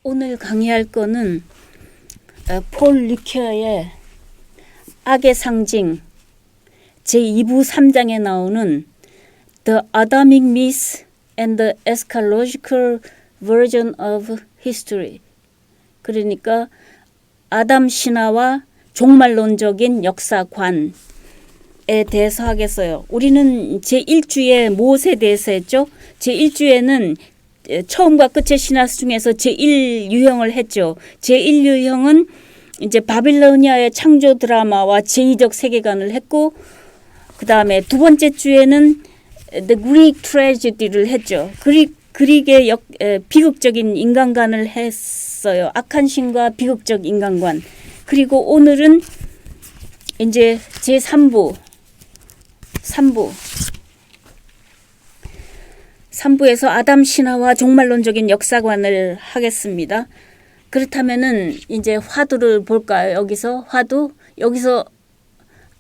오늘 강의할 거는 폴 리케어의 악의 상징 제2부 3장에 나오는 The Adamic Myth and the Eschatological Version of History, 그러니까 아담 신화와 종말론적인 역사관에 대해서 하겠어요. 우리는 제1주에 무엇에 대해서 했죠? 제1주에는 처음과 끝의 신화 중에서 제1유형을 했죠. 제1유형은 이제 바빌로니아의 창조 드라마와 제2적 세계관을 했고, 그 다음에 두 번째 주에는 The Greek Tragedy를 했죠. 그릭의 비극적인 인간관을 했어요. 악한 신과 비극적 인간관. 그리고 오늘은 이제 제3부 3부에서 아담 신화와 종말론적인 역사관을 하겠습니다. 그렇다면은 이제 화두를 볼까요? 여기서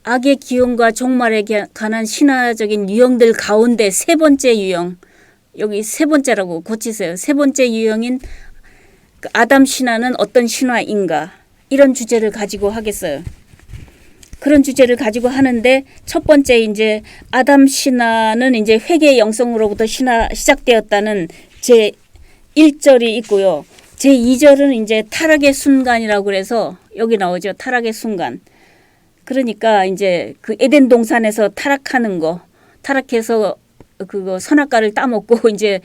악의 기원과 종말에 관한 신화적인 유형들 가운데 세 번째 유형, 여기 세 번째라고 고치세요. 세 번째 유형인 아담 신화는 어떤 신화인가, 이런 주제를 가지고 하겠어요. 그런 주제를 가지고 하는데, 첫 번째 이제 아담 신화는 이제 회개의 영성으로부터 시작되었다는 제 1절이 있고요. 제 2절은 이제 타락의 순간이라고 그래서 여기 나오죠. 타락의 순간. 그러니까 이제 그 에덴 동산에서 타락해서 그거 선악과를 따먹고 이제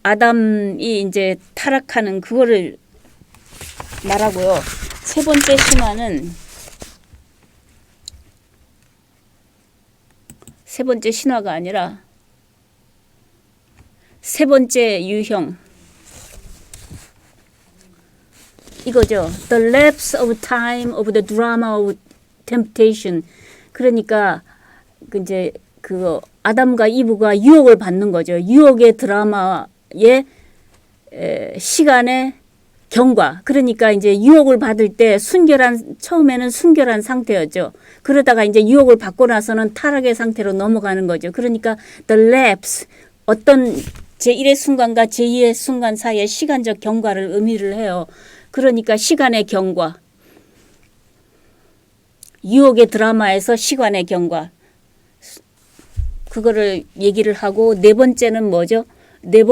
아담이 이제 타락하는 그거를 말하고요. 세 번째 신화가 아니라 세 번째 유형, 이거죠. The lapse of time of the drama of temptation. 그러니까 이제 그 아담과 이브가 유혹을 받는 거죠. 유혹의 드라마의 시간의 경과. 그러니까 이제 유혹을 받을 때 처음에는 순결한 상태였죠. 그러다가 이제 유혹을 받고 나서는 타락의 상태로 넘어가는 거죠. 그러니까 the lapse, 어떤 제1의 순간과 제2의 순간 사이의 시간적 경과를 의미를 해요. 그러니까 시간의 경과. 유혹의 드라마에서 시간의 경과. 그거를 얘기를 하고, 네 번째는 뭐죠? 네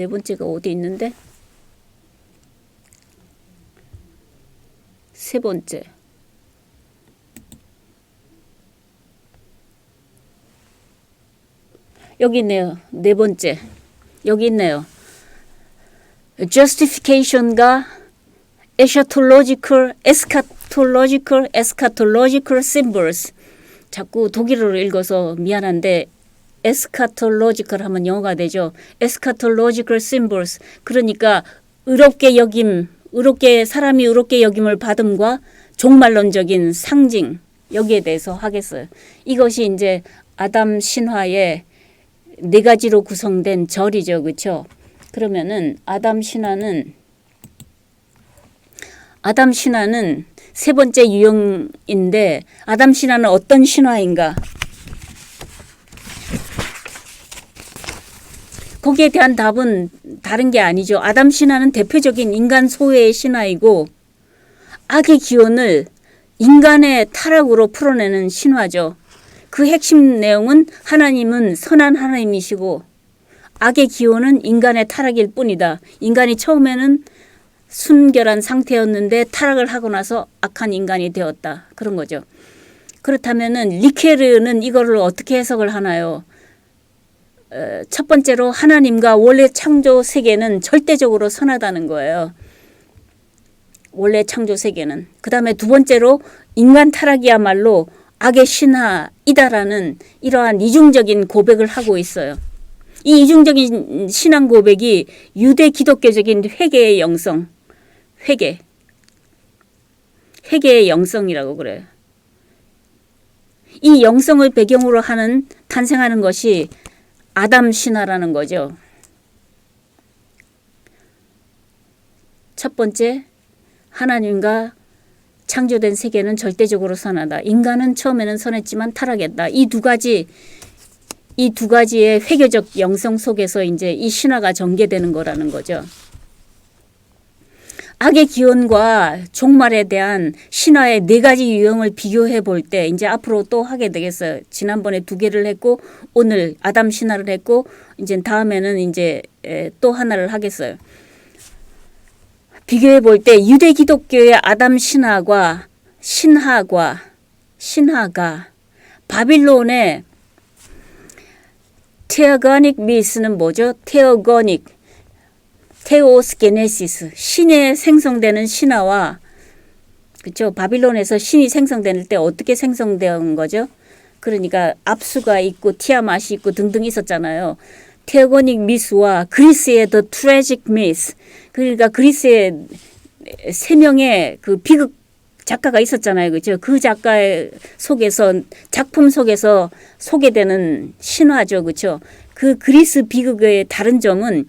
번째가 어디 있는데? 세 번째. 여기 있네요. 네 번째. 여기 있네요. Justification과 eschatological symbols. 자꾸 독일어로 읽어서 미안한데 eschatological 하면 영어가 되죠. eschatological symbols. 그러니까 사람이 의롭게 여김을 받음과 종말론적인 상징, 여기에 대해서 하겠어요. 이것이 이제 아담 신화의 네 가지로 구성된 절이죠. 그렇죠? 그러면은 아담 신화는 세 번째 유형인데, 아담 신화는 어떤 신화인가? 거기에 대한 답은 다른 게 아니죠. 아담 신화는 대표적인 인간 소외의 신화이고, 악의 기원을 인간의 타락으로 풀어내는 신화죠. 그 핵심 내용은 하나님은 선한 하나님이시고 악의 기원은 인간의 타락일 뿐이다. 인간이 처음에는 순결한 상태였는데 타락을 하고 나서 악한 인간이 되었다. 그런 거죠. 그렇다면은 리케르는 이거를 어떻게 해석을 하나요? 첫 번째로 하나님과 원래 창조 세계는 절대적으로 선하다는 거예요. 원래 창조 세계는. 그 다음에 두 번째로 인간 타락이야말로 악의 신화이다라는 이러한 이중적인 고백을 하고 있어요. 이 이중적인 신앙 고백이 유대 기독교적인 회개의 영성, 회개의 영성이라고 그래요. 이 영성을 배경으로 탄생하는 것이 아담 신화라는 거죠. 첫 번째, 하나님과 창조된 세계는 절대적으로 선하다. 인간은 처음에는 선했지만 타락했다. 이 두 가지의 회계적 영성 속에서 이제 이 신화가 전개되는 거라는 거죠. 악의 기원과 종말에 대한 신화의 네 가지 유형을 비교해 볼 때 이제 앞으로 또 하게 되겠어요. 지난번에 2개를 했고 오늘 아담 신화를 했고 이제 다음에는 이제 또 하나를 하겠어요. 비교해 볼 때 유대 기독교의 아담 신화가 바빌론의 테어거닉 미스는 뭐죠? 테오스 게네시스, 신에 생성되는 신화와, 그렇죠? 바빌론에서 신이 생성될 때 어떻게 생성된 거죠? 그러니까 압수가 있고 티아맛이 있고 등등 있었잖아요. 테오거닉 미스와 그리스의 The Tragic Myth, 그러니까 그리스의 3명의 그 비극 작가가 있었잖아요. 그렇죠? 그 작가의 작품 속에서 소개되는 신화죠. 그렇죠? 그 그리스 비극의 다른 점은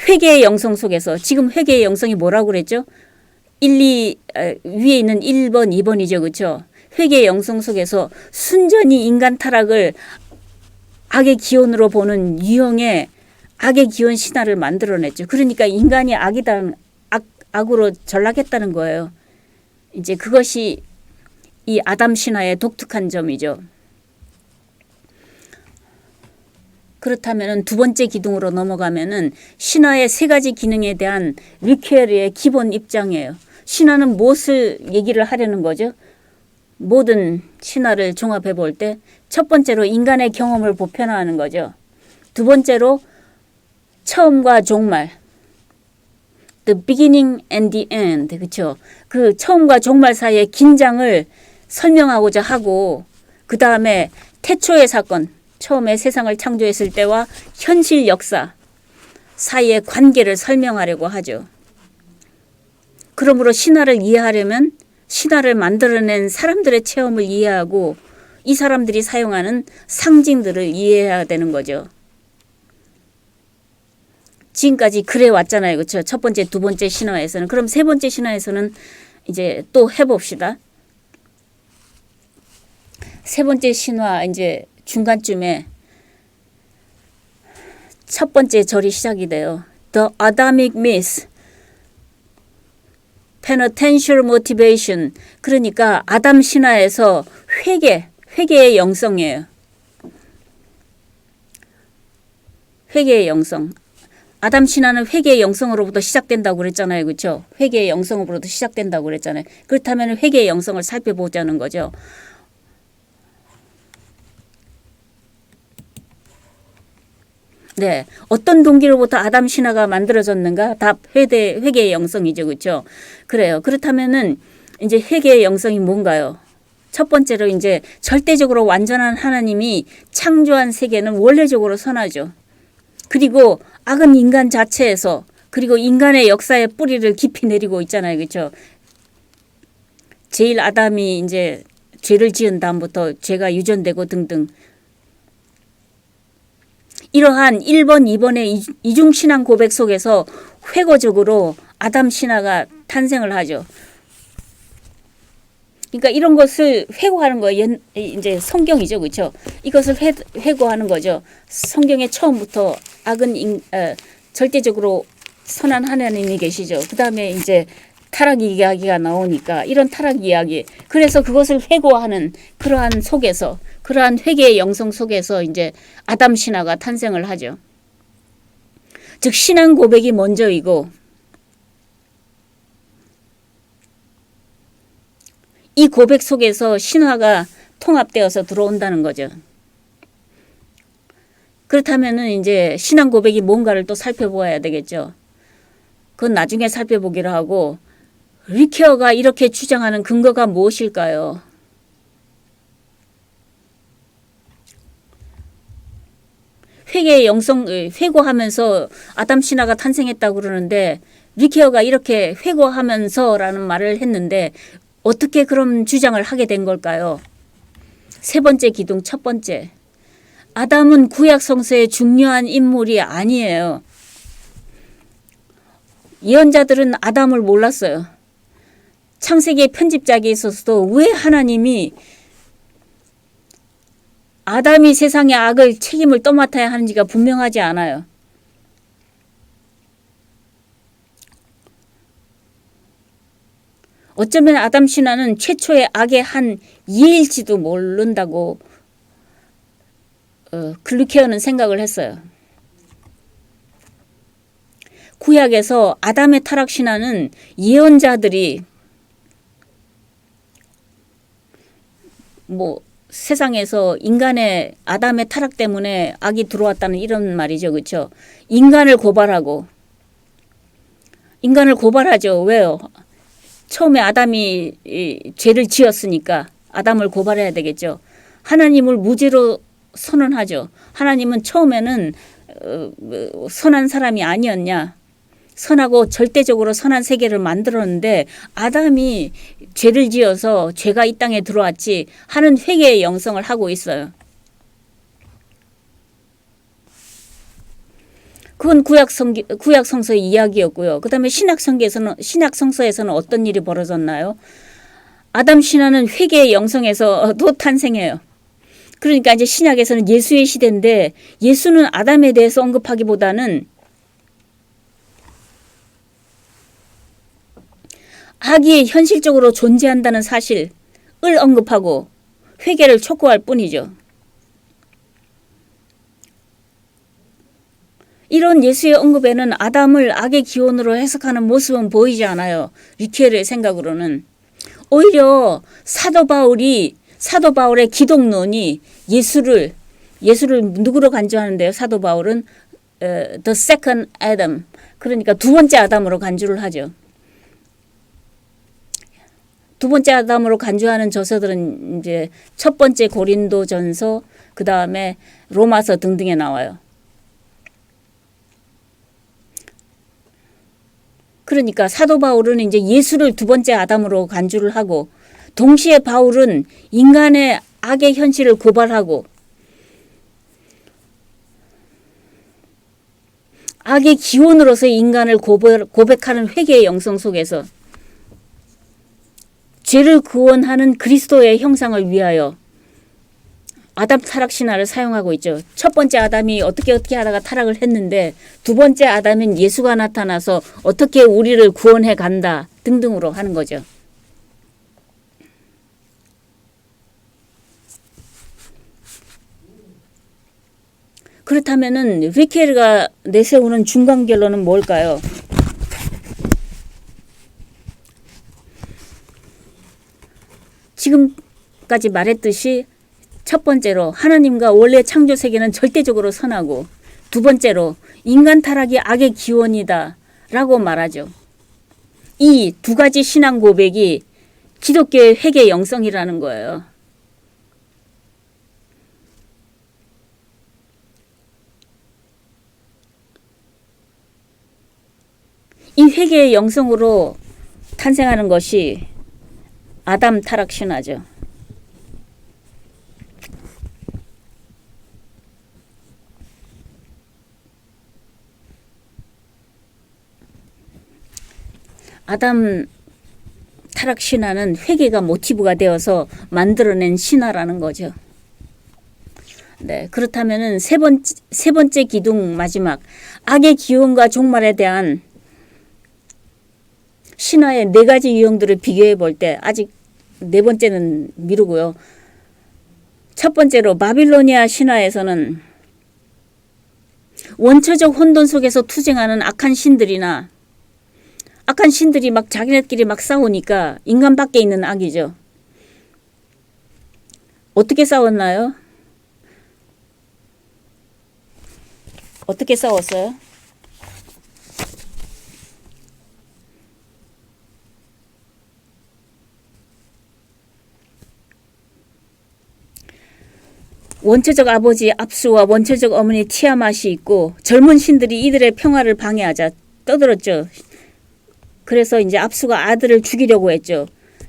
회개의 영성 속에서, 지금 회개의 영성이 뭐라고 그랬죠? 위에 있는 1번, 2번이죠. 그렇죠? 회개의 영성 속에서 순전히 인간 타락을 악의 기원으로 보는 유형의 악의 기원 신화를 만들어냈죠. 그러니까 인간이 악으로 전락했다는 거예요. 이제 그것이 이 아담 신화의 독특한 점이죠. 그렇다면 두 번째 기둥으로 넘어가면은 신화의 3가지 기능에 대한 리케르의 기본 입장이에요. 신화는 무엇을 얘기를 하려는 거죠? 모든 신화를 종합해 볼 때 첫 번째로 인간의 경험을 보편화하는 거죠. 두 번째로 처음과 종말, the beginning and the end, 그렇죠? 그 처음과 종말 사이의 긴장을 설명하고자 하고, 그 다음에 태초의 사건, 처음에 세상을 창조했을 때와 현실 역사 사이의 관계를 설명하려고 하죠. 그러므로 신화를 이해하려면 신화를 만들어낸 사람들의 체험을 이해하고 이 사람들이 사용하는 상징들을 이해해야 되는 거죠. 지금까지 그래 왔잖아요. 그렇죠? 첫 번째, 두 번째 신화에서는. 그럼 세 번째 신화에서는 이제 또 해봅시다. 세 번째 신화 이제 중간쯤에 첫 번째 절이 시작이 돼요. The Adamic Myth, Penitential Motivation. 그러니까 아담 신화에서 회개의 영성이에요. 회개의 영성. 아담 신화는 회개의 영성으로부터 시작된다고 그랬잖아요. 그렇죠? 회개의 영성으로부터 시작된다고 그랬잖아요. 그렇다면 회개의 영성을 살펴보자는 거죠. 네, 어떤 동기로부터 아담 신화가 만들어졌는가? 답 회개의 영성이죠. 그렇죠? 그래요. 그렇다면은 이제 회개의 영성이 뭔가요? 첫 번째로 이제 절대적으로 완전한 하나님이 창조한 세계는 원래적으로 선하죠. 그리고 악은 인간 자체에서, 그리고 인간의 역사의 뿌리를 깊이 내리고 있잖아요. 그렇죠? 제일 아담이 이제 죄를 지은 다음부터 죄가 유전되고 등등. 이러한 1번, 2번의 이중신앙 고백 속에서 회고적으로 아담 신화가 탄생을 하죠. 그러니까 이런 것을 회고하는 거 이제 성경이죠. 그렇죠? 이것을 회고하는 거죠. 성경의 처음부터 악은 절대적으로 선한 하나님이 계시죠. 그다음에 이제 타락 이야기가 나오니까 이런 타락 이야기. 그래서 그것을 회고하는 그러한 속에서, 그러한 회개의 영성 속에서 이제 아담 신화가 탄생을 하죠. 즉 신앙 고백이 먼저이고, 이 고백 속에서 신화가 통합되어서 들어온다는 거죠. 그렇다면은 이제 신앙 고백이 뭔가를 또 살펴보아야 되겠죠. 그건 나중에 살펴보기로 하고, 리케어가 이렇게 주장하는 근거가 무엇일까요? 회개의 영성, 회고하면서 아담 신화가 탄생했다고 그러는데, 리케어가 이렇게 회고하면서라는 말을 했는데 어떻게 그런 주장을 하게 된 걸까요? 세 번째 기둥 첫 번째. 아담은 구약 성서의 중요한 인물이 아니에요. 예언자들은 아담을 몰랐어요. 창세기의 편집작에 있어서도 왜 하나님이 아담이 세상의 악을 책임을 떠맡아야 하는지가 분명하지 않아요. 어쩌면 아담 신화는 최초의 악의 한 예일지도 모른다고 글루케어는 생각을 했어요. 구약에서 아담의 타락 신화는 예언자들이 세상에서 인간의 아담의 타락 때문에 악이 들어왔다는 이런 말이죠. 그렇죠? 인간을 고발하죠. 왜요? 처음에 아담이 죄를 지었으니까 아담을 고발해야 되겠죠. 하나님을 무죄로 선언하죠. 하나님은 처음에는 선한 사람이 아니었냐. 선하고 절대적으로 선한 세계를 만들었는데 아담이 죄를 지어서 죄가 이 땅에 들어왔지 하는 회개의 영성을 하고 있어요. 그건 구약 성서의 이야기였고요. 그 다음에 신약 성서에서는 어떤 일이 벌어졌나요? 아담 신화는 회개의 영성에서도 탄생해요. 그러니까 이제 신약에서는 예수의 시대인데 예수는 아담에 대해서 언급하기보다는 악이 현실적으로 존재한다는 사실을 언급하고 회개를 촉구할 뿐이죠. 이런 예수의 언급에는 아담을 악의 기원으로 해석하는 모습은 보이지 않아요. 리케르의 생각으로는. 오히려 사도 바울의 기독론이 예수를 누구로 간주하는데요? 사도 바울은 the second Adam, 그러니까 두 번째 아담으로 간주를 하죠. 두 번째 아담으로 간주하는 저서들은 이제 첫 번째 고린도전서, 그 다음에 로마서 등등에 나와요. 그러니까 사도 바울은 이제 예수를 두 번째 아담으로 간주를 하고, 동시에 바울은 인간의 악의 현실을 고발하고 악의 기원으로서 인간을 고백하는 회개의 영성 속에서 죄를 구원하는 그리스도의 형상을 위하여 아담 타락 신화를 사용하고 있죠. 첫 번째 아담이 어떻게 하다가 타락을 했는데 두 번째 아담인 예수가 나타나서 어떻게 우리를 구원해 간다 등등으로 하는 거죠. 그렇다면은 리케르가 내세우는 중간 결론은 뭘까요? 지금까지 말했듯이 첫 번째로 하나님과 원래 창조 세계는 절대적으로 선하고, 두 번째로 인간 타락이 악의 기원이다 라고 말하죠. 이 두 가지 신앙 고백이 기독교의 회개 영성이라는 거예요. 이 회개의 영성으로 탄생하는 것이 아담 타락 신화죠. 아담 타락 신화는 회개가 모티브가 되어서 만들어낸 신화라는 거죠. 네, 그렇다면은 세 번째 기둥 마지막 악의 기원과 종말에 대한 신화의 네 가지 유형들을 비교해 볼 때 아직 네 번째는 미루고요. 첫 번째로 바빌로니아 신화에서는 원초적 혼돈 속에서 투쟁하는 악한 신들이 막 자기네끼리 막 싸우니까 인간 밖에 있는 악이죠. 어떻게 싸웠나요? 어떻게 싸웠어요? 원초적 아버지 압수와 원초적 어머니 티아맛이 있고 젊은 신들이 이들의 평화를 방해하자 떠들었죠. 그래서 이제 압수가 아들을 죽이려고 했죠.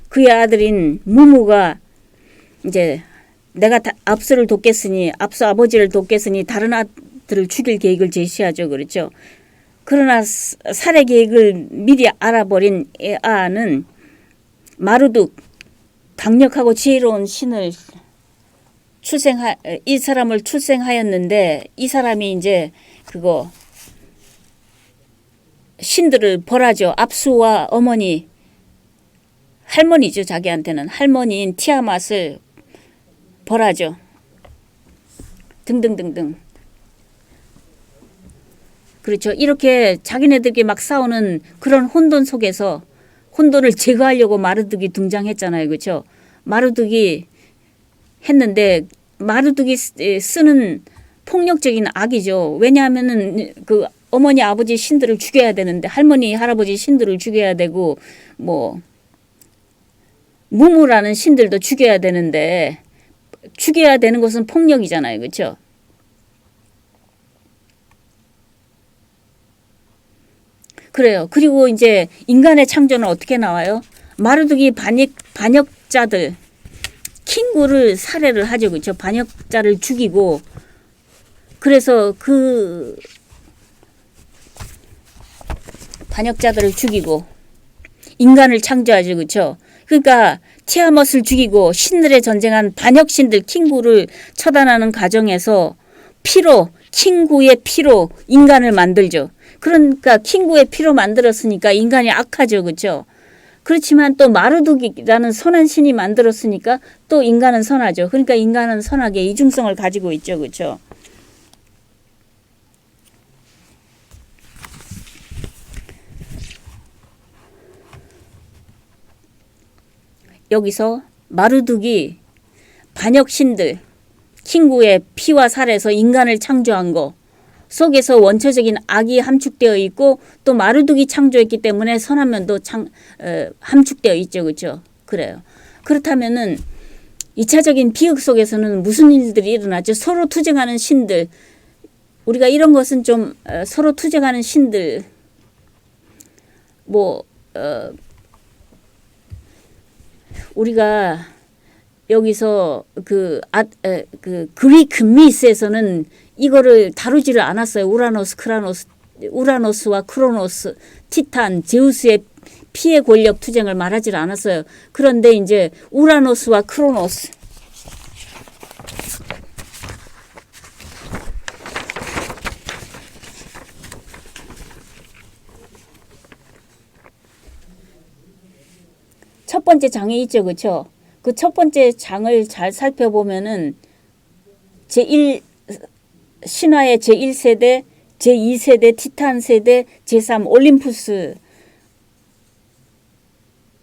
그의 아들인 무무가 이제 내가 압수를 돕겠으니, 압수 아버지를 돕겠으니 다른 아들을 죽일 계획을 제시하죠. 그렇죠. 그러나 살해 계획을 미리 알아버린 에아는 마르둑 강력하고 지혜로운 신을 이 사람을 출생하였는데 이 사람이 이제 그거 신들을 벌하죠. 압수와 어머니 할머니죠. 자기한테는 할머니인 티아맛을 벌하죠. 등등등등. 그렇죠. 이렇게 자기네들끼리 막 싸우는 그런 혼돈 속에서 혼돈을 제거하려고 마르둑이 등장했잖아요. 그렇죠. 마르둑이 했는데 마르둑이 쓰는 폭력적인 악이죠. 왜냐하면은 그 어머니 아버지 신들을 죽여야 되는데 할머니 할아버지 신들을 죽여야 되고 뭐 무무라는 신들도 죽여야 되는데 죽여야 되는 것은 폭력이잖아요. 그렇죠? 그래요. 그리고 이제 인간의 창조는 어떻게 나와요? 마르둑이 반역자들 킹구를 살해를 하죠. 그렇죠? 반역자를 죽이고 그래서 그 반역자들을 죽이고 인간을 창조하죠. 그렇죠? 그러니까 티아못을 죽이고 신들의 전쟁한 반역신들 킹구를 처단하는 과정에서 피로 킹구의 피로 인간을 만들죠. 그러니까 킹구의 피로 만들었으니까 인간이 악하죠. 그렇죠? 그렇지만 또 마르둑이라는 선한 신이 만들었으니까 또 인간은 선하죠. 그러니까 인간은 선하게 이중성을 가지고 있죠. 그렇죠? 여기서 마르둑이 반역신들 킹구의 피와 살에서 인간을 창조한 거 속에서 원초적인 악이 함축되어 있고 또 마르둑이 창조했기 때문에 선한 면도 함축되어 있죠. 그렇죠? 그래요. 그렇다면은 2차적인 비극 속에서는 무슨 일들이 일어났죠? 서로 투쟁하는 신들. 우리가 이런 것은 좀 서로 투쟁하는 신들 우리가 여기서 그 그리크 미스에서는 이거를 다루지를 않았어요. 우라노스와 크로노스, 티탄, 제우스의 피해 권력 투쟁을 말하지를 않았어요. 그런데 이제 우라노스와 크로노스 첫 번째 장이 있죠. 그렇죠? 그 첫 번째 장을 잘 살펴보면은 신화의 제1세대, 제2세대, 티탄 세대, 제3 올림푸스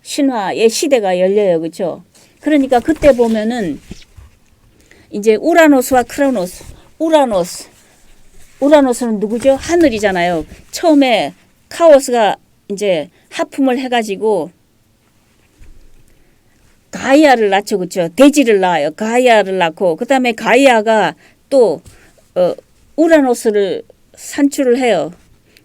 신화의 시대가 열려요. 그렇죠? 그러니까 그때 보면은 이제 우라노스와 크로노스. 우라노스는 누구죠? 하늘이잖아요. 처음에 카오스가 이제 하품을 해가지고 가이아를 낳죠. 그렇죠? 대지를 낳아요. 가이아를 낳고 그 다음에 가이아가 또 우라노스를 산출을 해요.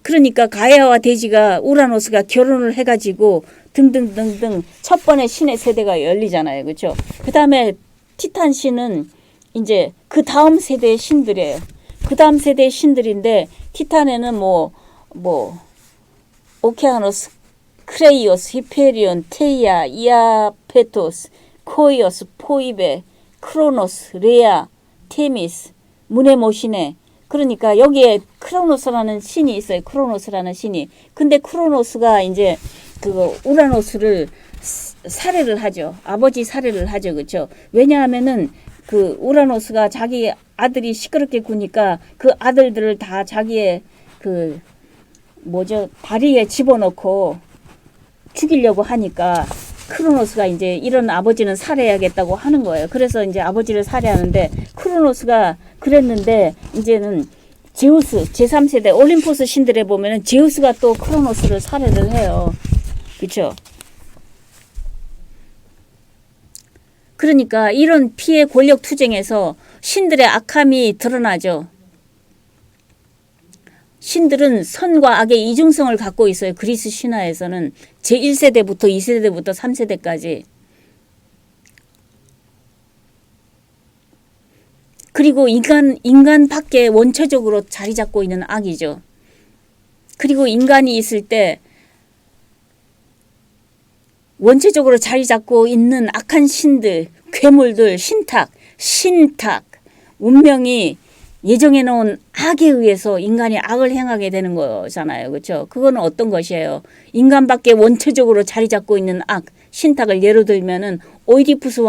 그러니까 가이아와 대지가 우라노스가 결혼을 해가지고 등등등등 첫 번의 신의 세대가 열리잖아요. 그렇죠? 그 다음에 티탄 신은 이제 그 다음 세대의 신들이에요. 그 다음 세대의 신들인데 티탄에는 오케아노스, 크레이오스, 히페리온, 테이아, 이아페토스, 코이오스, 포이베, 크로노스, 레아, 테미스, 무네모시네. 그러니까 여기에 크로노스라는 신이 있어요. 크로노스라는 신이. 근데 크로노스가 이제 그 우라노스를 살해를 하죠. 아버지 살해를 하죠. 그렇죠? 왜냐하면은 그 우라노스가 자기 아들이 시끄럽게 구니까 그 아들들을 다 자기의 다리에 집어넣고 죽이려고 하니까 크로노스가 이제 이런 아버지는 살해해야겠다고 하는 거예요. 그래서 이제 아버지를 살해하는데 크로노스가 그랬는데 이제는 제우스 제3세대 올림포스 신들에 보면은 제우스가 또 크로노스를 살해를 해요. 그렇죠? 그러니까 이런 피해 권력 투쟁에서 신들의 악함이 드러나죠. 신들은 선과 악의 이중성을 갖고 있어요. 그리스 신화에서는 제1세대부터 2세대부터 3세대까지. 그리고 인간 밖에 원초적으로 자리 잡고 있는 악이죠. 그리고 인간이 있을 때 원체적으로 자리 잡고 있는 악한 신들, 괴물들, 신탁, 운명이 예정해 놓은 악에 의해서 인간이 악을 행하게 되는 거잖아요. 그렇죠? 그거는 어떤 것이에요? 인간밖에 원체적으로 자리 잡고 있는 악, 신탁을 예로 들면은 오이디푸스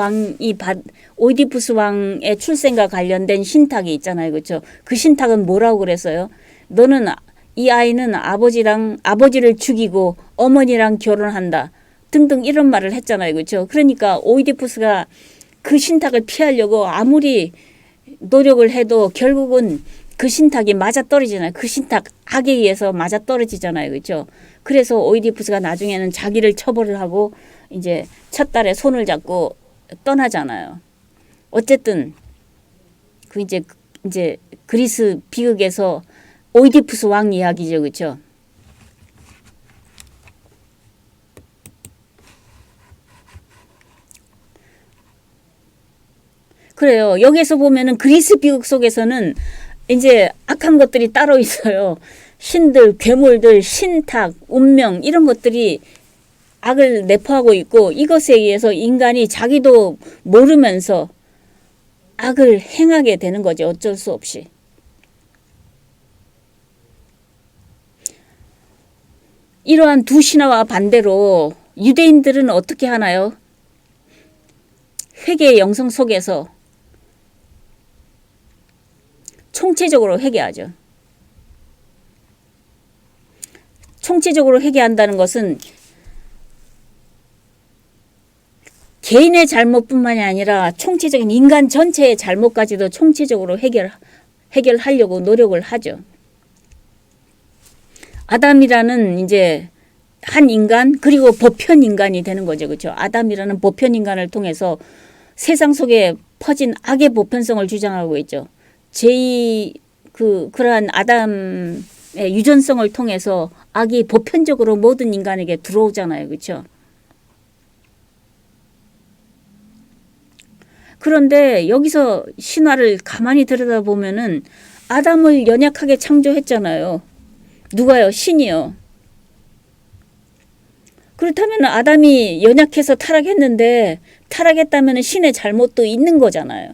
왕의 출생과 관련된 신탁이 있잖아요. 그렇죠? 그 신탁은 뭐라고 그랬어요? 너는 이 아이는 아버지를 죽이고 어머니랑 결혼한다. 등등 이런 말을 했잖아요. 그렇죠? 그러니까 오이디푸스가 그 신탁을 피하려고 아무리 노력을 해도 결국은 그 신탁이 맞아떨어지잖아요. 그 신탁 악에 의해서 맞아떨어지잖아요. 그렇죠? 그래서 오이디푸스가 나중에는 자기를 처벌을 하고 이제 첫 딸의 손을 잡고 떠나잖아요. 어쨌든 그 이제 그리스 비극에서 오이디푸스 왕 이야기죠. 그렇죠? 그래요. 여기서 보면은 그리스 비극 속에서는 이제 악한 것들이 따로 있어요. 신들, 괴물들, 신탁, 운명 이런 것들이 악을 내포하고 있고 이것에 의해서 인간이 자기도 모르면서 악을 행하게 되는 거죠. 어쩔 수 없이. 이러한 두 신화와 반대로 유대인들은 어떻게 하나요? 회개의 영성 속에서 총체적으로 회개하죠. 총체적으로 회개한다는 것은 개인의 잘못뿐만이 아니라 총체적인 인간 전체의 잘못까지도 총체적으로 해결하려고 노력을 하죠. 아담이라는 이제 한 인간 그리고 보편 인간이 되는 거죠. 그렇죠? 아담이라는 보편 인간을 통해서 세상 속에 퍼진 악의 보편성을 주장하고 있죠. 그러한 아담의 유전성을 통해서 악이 보편적으로 모든 인간에게 들어오잖아요. 그렇죠? 그런데 여기서 신화를 가만히 들여다보면은 아담을 연약하게 창조했잖아요. 누가요? 신이요. 그렇다면 아담이 연약해서 타락했는데 타락했다면 신의 잘못도 있는 거잖아요.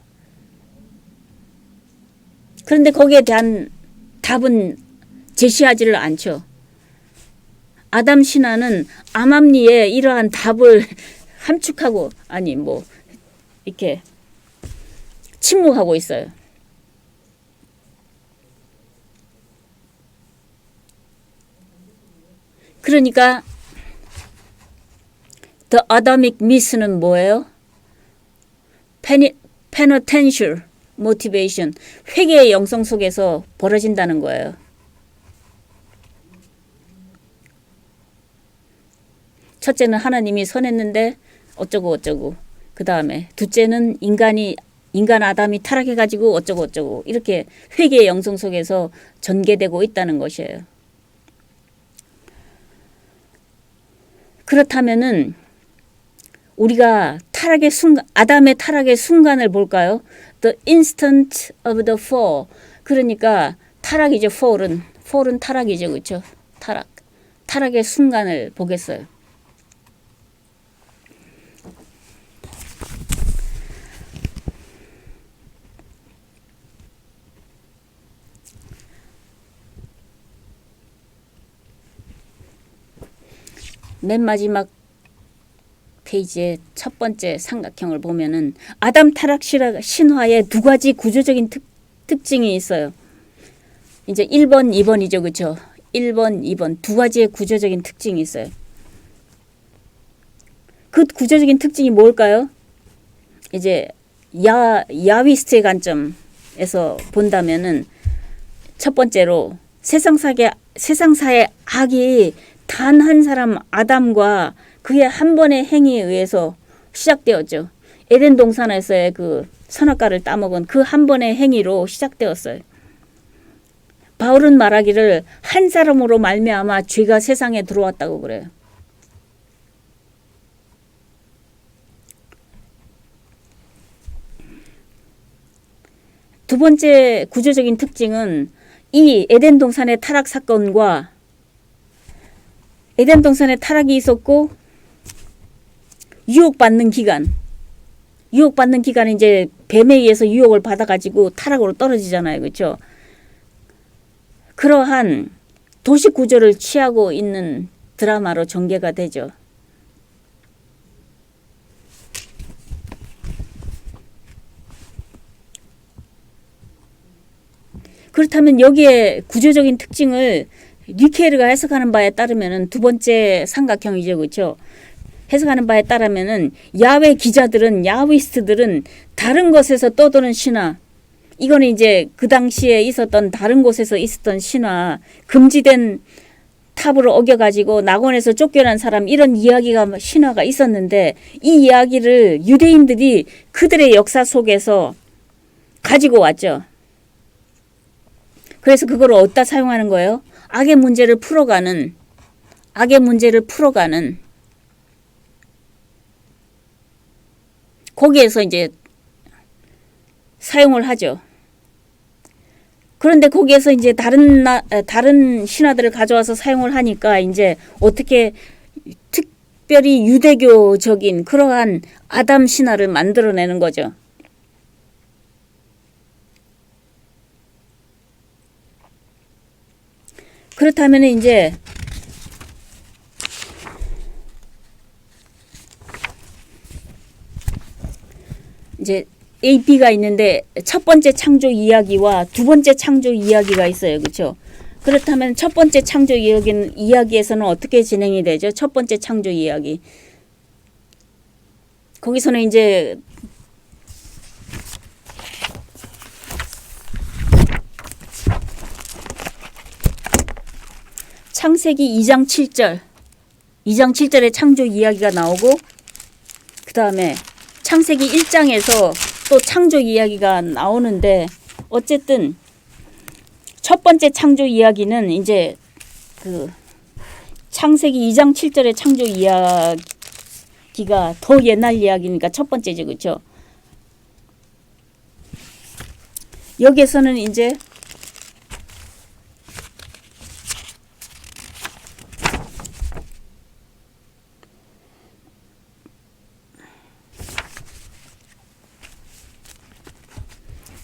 그런데 거기에 대한 답은 제시하지를 않죠. 아담 신화는 암암리에 이러한 답을 함축하고 이렇게 침묵하고 있어요. 그러니까 The Adamic Myth는 뭐예요? Penitential Motivation, 회개의 영성 속에서 벌어진다는 거예요. 첫째는 하나님이 선했는데 어쩌고 그 다음에 둘째는 인간 아담이 타락해가지고 어쩌고 이렇게 회개의 영성 속에서 전개되고 있다는 것이에요. 그렇다면은 우리가 아담의 타락의 순간을 볼까요? The instant of the fall. 그러니까 타락이죠. fall은 타락이죠. 그렇죠? 타락의 순간을 보겠어요. 맨 마지막 페이지의 첫 번째 삼각형을 보면은 아담 타락 신화의 두 가지 구조적인 특징이 있어요. 이제 1번, 2번이죠. 그렇죠? 1번, 2번 두 가지의 구조적인 특징이 있어요. 그 구조적인 특징이 뭘까요? 이제 야위스트의 관점에서 본다면은 첫 번째로 세상사의 악이 단 한 사람 아담과 그의 한 번의 행위에 의해서 시작되었죠. 에덴 동산에서의 그 선악과를 따먹은 그 한 번의 행위로 시작되었어요. 바울은 말하기를 한 사람으로 말미암아 죄가 세상에 들어왔다고 그래요. 두 번째 구조적인 특징은 이 에덴 동산의 타락 사건과 에덴 동산에 타락이 있었고 유혹받는 기간. 유혹받는 기간에 이제 뱀에 의해서 유혹을 받아가지고 타락으로 떨어지잖아요. 그렇죠? 그러한 도시 구조를 취하고 있는 드라마로 전개가 되죠. 그렇다면 여기에 구조적인 특징을 류케르가 해석하는 바에 따르면은 두 번째 삼각형이죠. 그렇죠? 해석하는 바에 따르면은 야훼 기자들은 야훼스트들은 다른 곳에서 떠도는 신화, 이거는 이제 그 당시에 있었던 다른 곳에서 있었던 신화, 금지된 탑으로 어겨가지고 낙원에서 쫓겨난 사람, 이런 이야기가 신화가 있었는데 이 이야기를 유대인들이 그들의 역사 속에서 가지고 왔죠. 그래서 그걸 어디다 사용하는 거예요? 악의 문제를 풀어가는 거기에서 이제 사용을 하죠. 그런데 거기에서 이제 다른 신화들을 가져와서 사용을 하니까 이제 어떻게 특별히 유대교적인 그러한 아담 신화를 만들어내는 거죠. 그렇다면 이제 A, B가 있는데 첫 번째 창조 이야기와 두 번째 창조 이야기가 있어요. 그렇죠? 그렇다면 첫 번째 창조 이야기에서는 어떻게 진행이 되죠? 첫 번째 창조 이야기. 거기서는 이제 창세기 2장 7절의 창조 이야기가 나오고 그 다음에 창세기 1장에서 또 창조 이야기가 나오는데 어쨌든 첫 번째 창조 이야기는 이제 그 창세기 2장 7절의 창조 이야기가 더 옛날 이야기니까 첫 번째죠. 그렇죠? 여기에서는 이제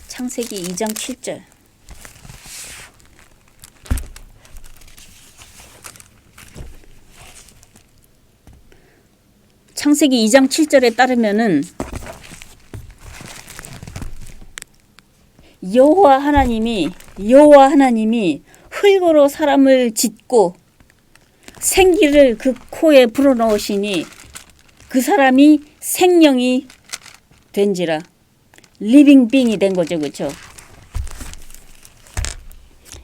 창세기 2장 7절. 창세기 2장 7절에 따르면은 여호와 하나님이 흙으로 사람을 짓고 생기를 그 코에 불어넣으시니 그 사람이 생명이 된지라. 리빙 빙이 된 거죠. 그렇죠?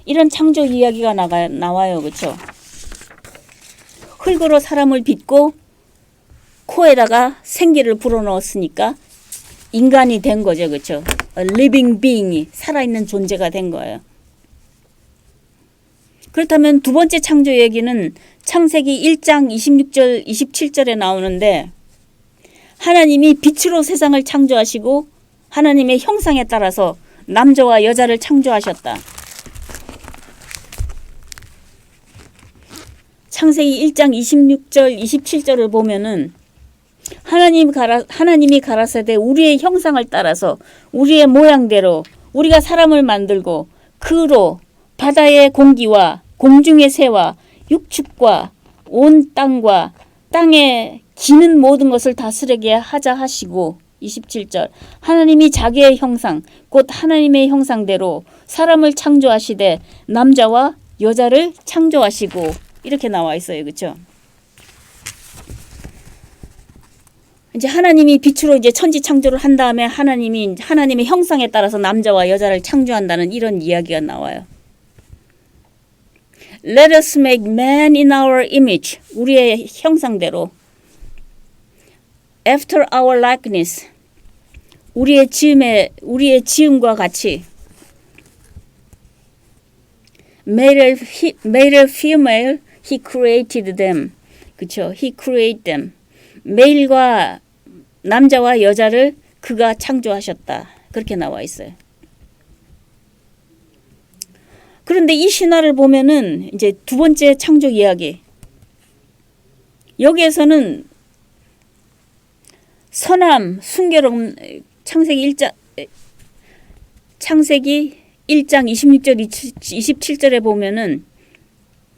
이런 창조 이야기가 나와요. 그렇죠? 흙으로 사람을 빚고 코에다가 생기를 불어넣었으니까 인간이 된 거죠. 그렇죠? 리빙 빙이 살아있는 존재가 된 거예요. 그렇다면 두 번째 창조 얘기는 창세기 1장 26절 27절에 나오는데 하나님이 빛으로 세상을 창조하시고 하나님의 형상에 따라서 남자와 여자를 창조하셨다. 창세기 1장 26절 27절을 보면은 하나님이 가라사대 우리의 형상을 따라서 우리의 모양대로 우리가 사람을 만들고 그로 바다의 공기와 공중의 새와 육축과 온 땅과 땅에 기는 모든 것을 다스리게 하자 하시고 27절 하나님이 자기의 형상 곧 하나님의 형상대로 사람을 창조하시되 남자와 여자를 창조하시고 이렇게 나와 있어요. 그렇죠? 이제 하나님이 빛으로 이제 천지 창조를 한 다음에 하나님의 형상에 따라서 남자와 여자를 창조한다는 이런 이야기가 나와요. Let us make man in our image. 우리의 형상대로. After our likeness. 우리의 지음과 같이. Male and female, he created them. 그쵸? He created them. 메일과 남자와 여자를 그가 창조하셨다. 그렇게 나와 있어요. 그런데 이 신화를 보면은 이제 두 번째 창조 이야기. 여기에서는 선함, 순결함. 창세기 1장 26절 27절에 보면은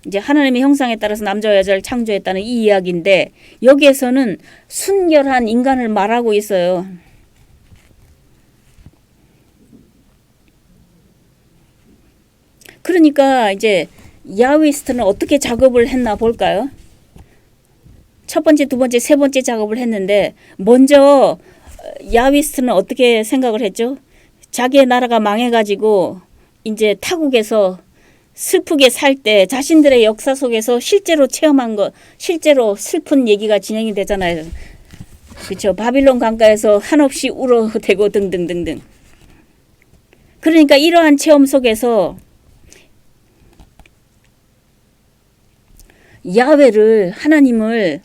이제 하나님의 형상에 따라서 남자와 여자를 창조했다는 이 이야기인데, 여기에서는 순결한 인간을 말하고 있어요. 그러니까 이제 야훼이스트는 어떻게 작업을 했나 볼까요? 첫 번째, 두 번째, 세 번째 작업을 했는데, 먼저 야훼이스트는 어떻게 생각을 했죠? 자기의 나라가 망해가지고 이제 타국에서 슬프게 살 때 자신들의 역사 속에서 실제로 체험한 것, 실제로 슬픈 얘기가 진행이 되잖아요. 그렇죠. 바빌론 강가에서 한없이 울어대고 등등등등. 그러니까 이러한 체험 속에서 야훼를, 하나님을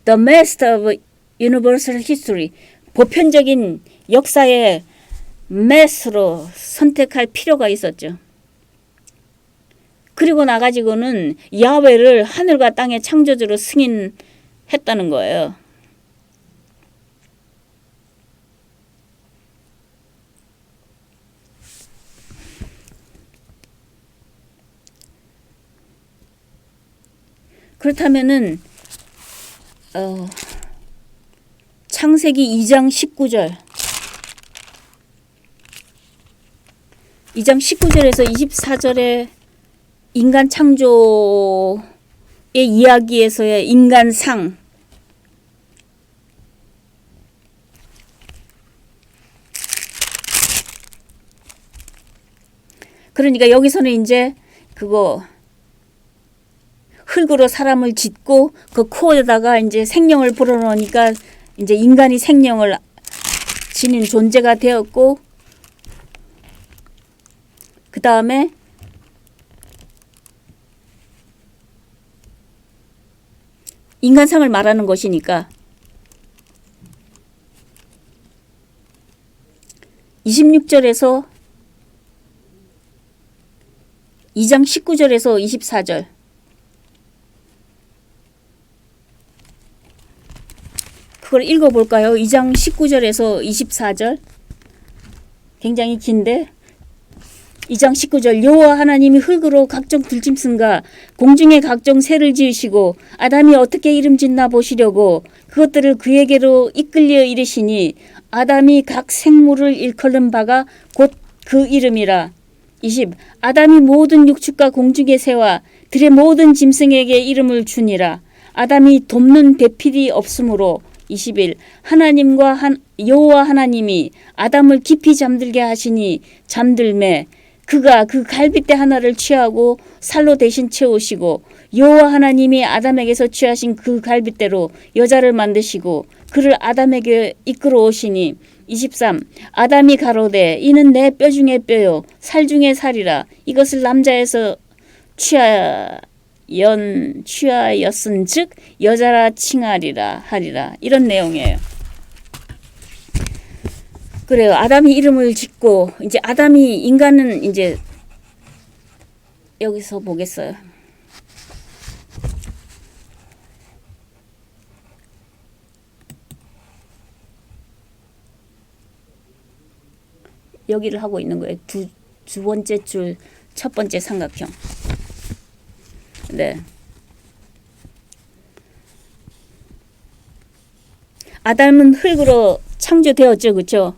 The Master of Universal History, 보편적인 역사의 메스로 선택할 필요가 있었죠. 그리고 나가지고는 야훼를 하늘과 땅의 창조주로 승인했다는 거예요. 그렇다면은 창세기 2장 19절 2장 19절에서 24절에 인간 창조의 이야기에서의 인간상, 그러니까 여기서는 이제 그거 흙으로 사람을 짓고 그 코에다가 이제 생명을 불어넣으니까 이제 인간이 생명을 지닌 존재가 되었고, 그 다음에 인간상을 말하는 것이니까 26절에서 2장 19절에서 24절 그걸 읽어볼까요? 2장 19절에서 24절 굉장히 긴데, 2장 19절 여호와 하나님이 흙으로 각종 들짐승과 공중의 각종 새를 지으시고 아담이 어떻게 이름 짓나 보시려고 그것들을 그에게로 이끌려 이르시니 아담이 각 생물을 일컬는 바가 곧 그 이름이라. 20. 아담이 모든 육축과 공중의 새와 들의 모든 짐승에게 이름을 주니라. 아담이 돕는 배필이 없으므로. 21. 하나님과 여호와 하나님이 아담을 깊이 잠들게 하시니 잠들매 그가 그 갈빗대 하나를 취하고 살로 대신 채우시고 여호와 하나님이 아담에게서 취하신 그 갈빗대로 여자를 만드시고 그를 아담에게 이끌어 오시니. 23. 아담이 가로되 이는 내 뼈 중에 뼈요 살 중에 살이라. 이것을 남자에서 취하였은즉 여자라 칭하리라 하리라. 이런 내용이에요. 그래요. 아담이 이름을 짓고 이제 아담이 인간은 이제 여기서 보겠어요. 여기를 하고 있는 거예요. 두 번째 줄 첫 번째 삼각형. 네. 아담은 흙으로 창조되었죠. 그렇죠?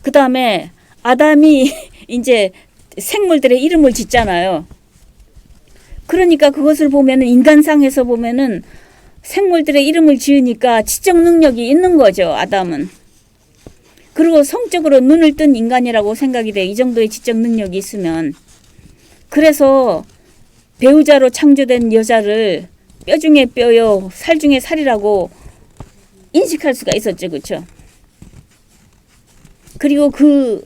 그 다음에 아담이 이제 생물들의 이름을 짓잖아요. 그러니까 그것을 보면은 인간상에서 보면은 생물들의 이름을 지으니까 지적 능력이 있는 거죠. 아담은. 그리고 성적으로 눈을 뜬 인간이라고 생각이 돼. 이 정도의 지적 능력이 있으면. 그래서 배우자로 창조된 여자를 뼈 중에 뼈요 살 중에 살이라고 인식할 수가 있었죠. 그렇죠? 그리고 그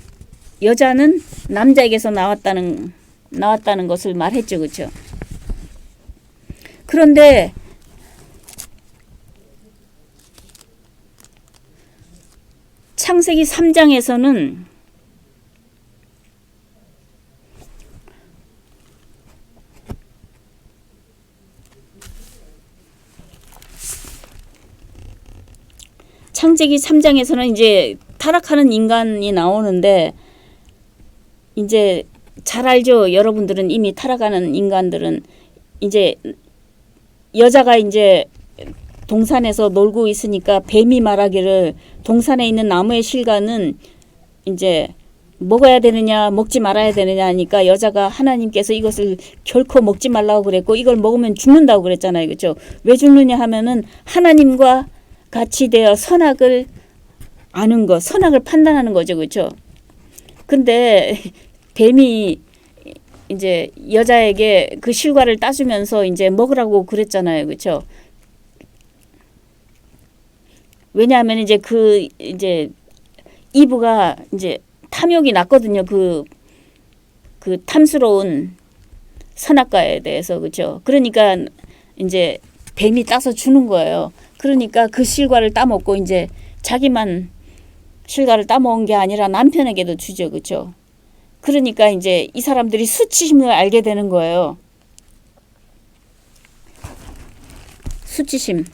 여자는 남자에게서 나왔다는 것을 말했죠. 그렇죠? 그런데 창세기 3장에서는 창세기 3장에서는 이제 타락하는 인간이 나오는데 이제 잘 알죠. 여러분들은 이미 타락하는 인간들은 이제 여자가 이제 동산에서 놀고 있으니까 뱀이 말하기를 동산에 있는 나무의 실과는 이제 먹어야 되느냐 먹지 말아야 되느냐 하니까 여자가 하나님께서 이것을 결코 먹지 말라고 그랬고 이걸 먹으면 죽는다고 그랬잖아요. 그렇죠? 왜 죽느냐 하면은 하나님과 같이 되어 선악을 아는 것, 선악을 판단하는 거죠. 그렇죠? 근데 뱀이 이제 여자에게 그 실과를 따주면서 이제 먹으라고 그랬잖아요. 그렇죠? 왜냐하면 이제 이제 이브가 이제 탐욕이 났거든요. 그 탐스러운 선악과에 대해서. 그렇죠? 그러니까 이제 뱀이 따서 주는 거예요. 그러니까 그 실과를 따먹고 이제 자기만 실과를 따먹은 게 아니라 남편에게도 주죠. 그렇죠? 그러니까 이제 이 사람들이 수치심을 알게 되는 거예요. 수치심.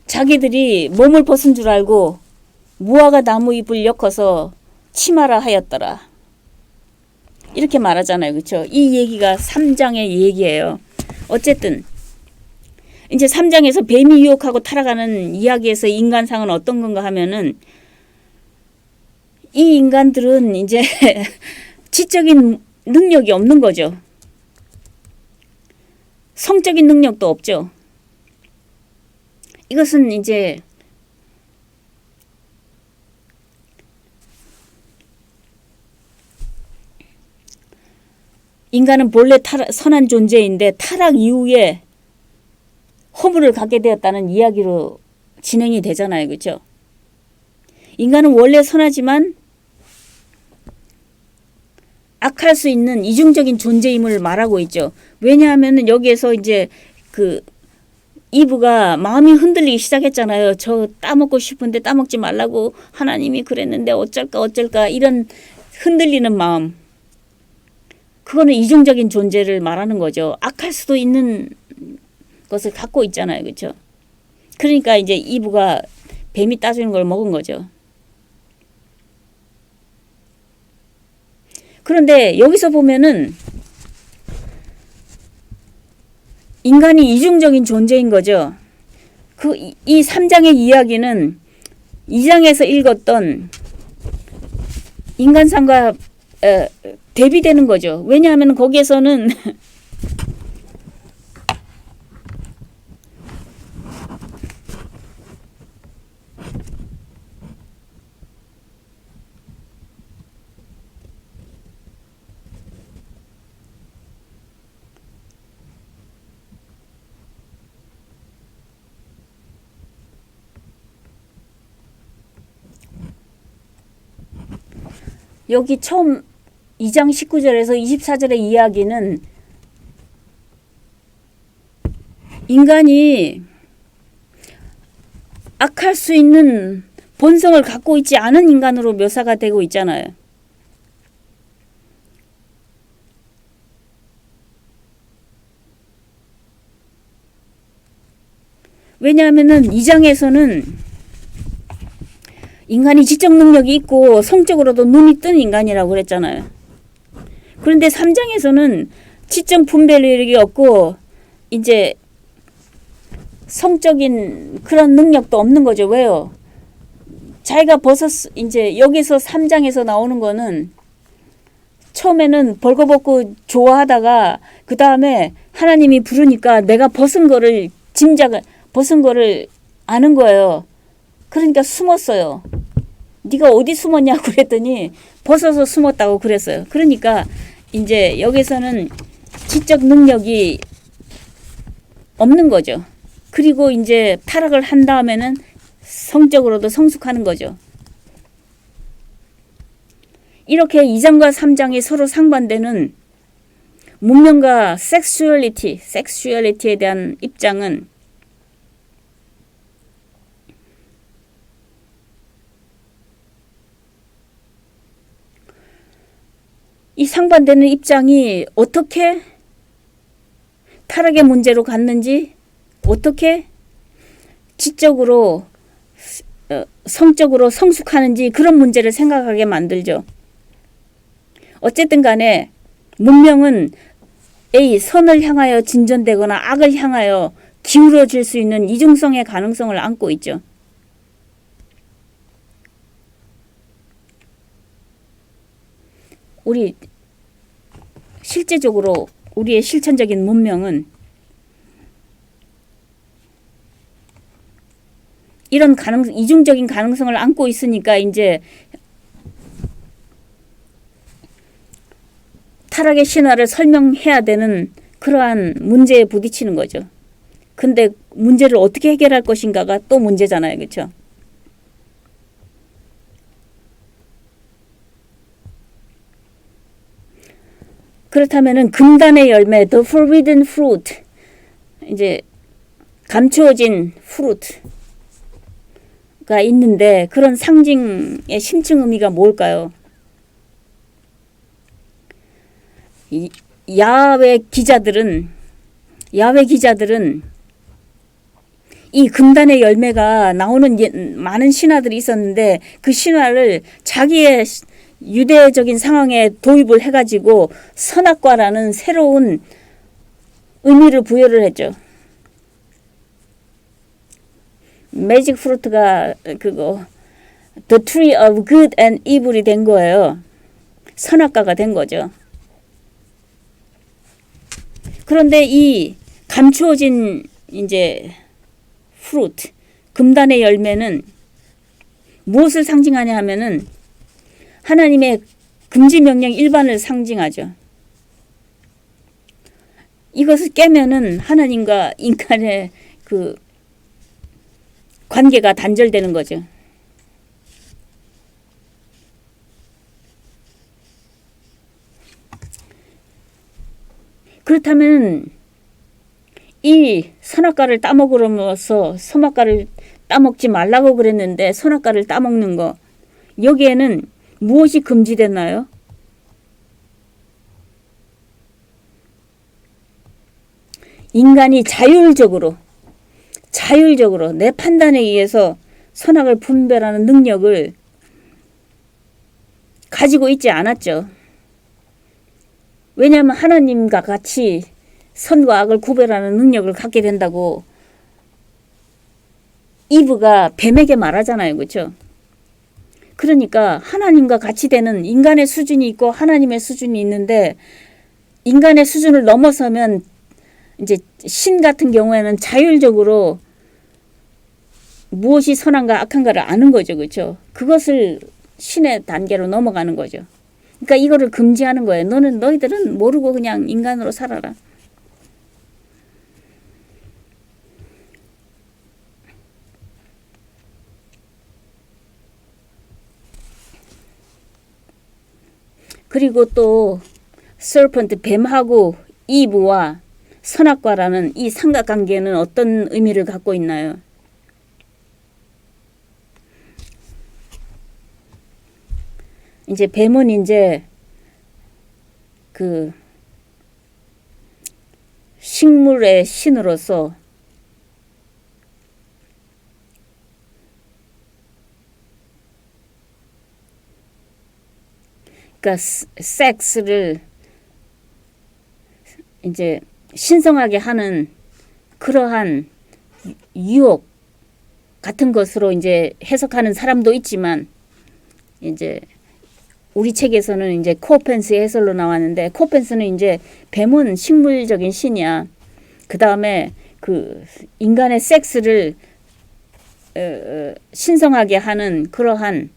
자기들이 몸을 벗은 줄 알고 무화과 나무 잎을 엮어서 치마라 하였더라. 이렇게 말하잖아요. 그렇죠? 이 얘기가 3장의 얘기예요. 어쨌든 이제 3장에서 뱀이 유혹하고 타락하는 이야기에서 인간상은 어떤 건가 하면은 이 인간들은 이제 지적인 능력이 없는 거죠. 성적인 능력도 없죠. 이것은 이제 인간은 본래 선한 존재인데 타락 이후에 허물을 갖게 되었다는 이야기로 진행이 되잖아요. 그렇죠? 인간은 원래 선하지만 악할 수 있는 이중적인 존재임을 말하고 있죠. 왜냐하면 여기에서 이제 이브가 마음이 흔들리기 시작했잖아요. 저 따먹고 싶은데 따먹지 말라고 하나님이 그랬는데 어쩔까 이런 흔들리는 마음. 그거는 이중적인 존재를 말하는 거죠. 악할 수도 있는 것을 갖고 있잖아요. 그렇죠? 그러니까 이제 이브가 뱀이 따주는 걸 먹은 거죠. 그런데 여기서 보면은 인간이 이중적인 존재인 거죠. 이 3장의 이야기는 2장에서 읽었던 인간상과 대비되는 거죠. 왜냐하면 거기에서는 여기 처음 2장 19절에서 24절의 이야기는 인간이 악할 수 있는 본성을 갖고 있지 않은 인간으로 묘사가 되고 있잖아요. 왜냐하면은 2장에서는 인간이 지적 능력이 있고 성적으로도 눈이 뜬 인간이라고 그랬잖아요. 그런데 3장에서는 지적 분별력이 없고 이제 성적인 그런 능력도 없는 거죠. 왜요? 자기가 이제 여기서 3장에서 나오는 거는 처음에는 벌거벗고 좋아하다가 그 다음에 하나님이 부르니까 내가 벗은 거를 아는 거예요. 그러니까 숨었어요. 네가 어디 숨었냐고 그랬더니 벗어서 숨었다고 그랬어요. 그러니까 이제 여기서는 지적 능력이 없는 거죠. 그리고 이제 타락을 한 다음에는 성적으로도 성숙하는 거죠. 이렇게 2장과 3장이 서로 상반되는 문명과 섹슈얼리티에 대한 입장은 이 상반되는 입장이 어떻게 타락의 문제로 갔는지, 어떻게 지적으로 성적으로 성숙하는지 그런 문제를 생각하게 만들죠. 어쨌든 간에 문명은 선을 향하여 진전되거나 악을 향하여 기울어질 수 있는 이중성의 가능성을 안고 있죠. 우리 실제적으로 우리의 실천적인 문명은 이런 이중적인 가능성을 안고 있으니까 이제 타락의 신화를 설명해야 되는 그러한 문제에 부딪히는 거죠. 근데 문제를 어떻게 해결할 것인가가 또 문제잖아요. 그렇죠? 그렇다면은 금단의 열매, the forbidden fruit, 이제 감추어진 fruit가 있는데 그런 상징의 심층 의미가 뭘까요? 야훼 기자들은 이 금단의 열매가 나오는 많은 신화들이 있었는데 그 신화를 자기의 유대적인 상황에 도입을 해가지고 선악과라는 새로운 의미를 부여를 했죠. 매직 프루트가 그거 The Tree of Good and Evil이 된 거예요. 선악과가 된 거죠. 그런데 이 감추어진 이제 프루트, 금단의 열매는 무엇을 상징하냐 하면은 하나님의 금지 명령 일반을 상징하죠. 이것을 깨면은 하나님과 인간의 그 관계가 단절되는 거죠. 그렇다면 이 선악과를 따먹으로서 선악과를 따먹지 말라고 그랬는데 선악과를 따먹는 거, 여기에는 무엇이 금지됐나요? 인간이 자율적으로 내 판단에 의해서 선악을 분별하는 능력을 가지고 있지 않았죠. 왜냐하면 하나님과 같이 선과 악을 구별하는 능력을 갖게 된다고 이브가 뱀에게 말하잖아요. 그렇죠? 그러니까 하나님과 같이 되는 인간의 수준이 있고 하나님의 수준이 있는데 인간의 수준을 넘어서면 이제 신 같은 경우에는 자율적으로 무엇이 선한가 악한가를 아는 거죠. 그렇죠? 그것을 신의 단계로 넘어가는 거죠. 그러니까 이거를 금지하는 거예요. 너희들은 모르고 그냥 인간으로 살아라. 그리고 또 serpent, 뱀하고 이브와 선악과라는 이 삼각관계는 어떤 의미를 갖고 있나요? 이제 뱀은 이제 그 식물의 신으로서 그러니까 섹스를 이제 신성하게 하는 그러한 유혹 같은 것으로 이제 해석하는 사람도 있지만 이제 우리 책에서는 이제 코펜스의 해설로 나왔는데 코펜스는 이제 뱀은 식물적인 신이야. 그 다음에 그 인간의 섹스를 신성하게 하는 그러한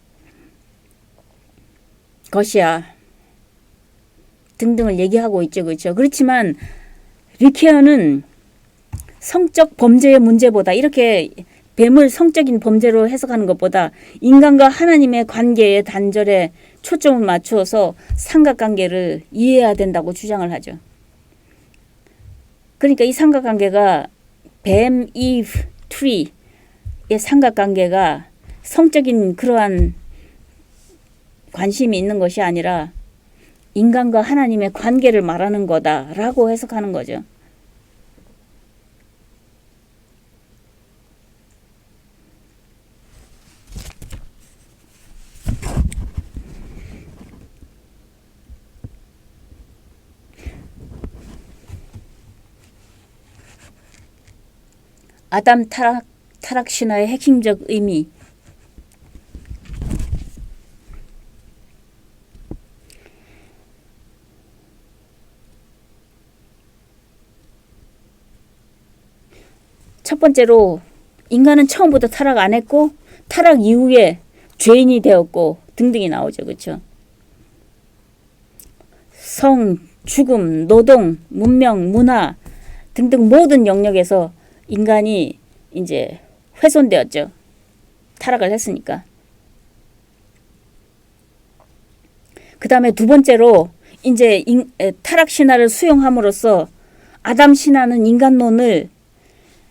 것이야. 등등을 얘기하고 있죠. 그렇죠? 그렇지만 리케어는 성적 범죄의 문제보다 이렇게 뱀을 성적인 범죄로 해석하는 것보다 인간과 하나님의 관계의 단절에 초점을 맞추어서 삼각관계를 이해해야 된다고 주장을 하죠. 그러니까 이 삼각관계가 뱀, 이브, 트리의 삼각관계가 성적인 그러한 관심이 있는 것이 아니라 인간과 하나님의 관계를 말하는 거다라고 해석하는 거죠. 아담 타락 신화의 핵심적 의미. 첫 번째로 인간은 처음부터 타락 안 했고 타락 이후에 죄인이 되었고 등등이 나오죠. 그렇죠? 성, 죽음, 노동, 문명, 문화 등등 모든 영역에서 인간이 이제 훼손되었죠. 타락을 했으니까. 그 다음에 두 번째로 이제 타락 신화를 수용함으로써 아담 신화는 인간론을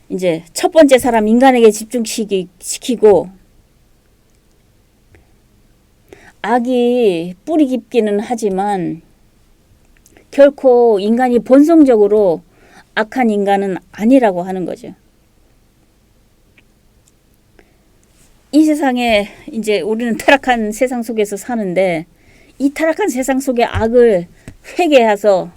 이제 첫 번째 사람 인간에게 집중시키고 악이 뿌리 깊기는 하지만 결코 인간이 본성적으로 악한 인간은 아니라고 하는 거죠. 이 세상에 이제 우리는 타락한 세상 속에서 사는데 이 타락한 세상 속의 악을 회개해서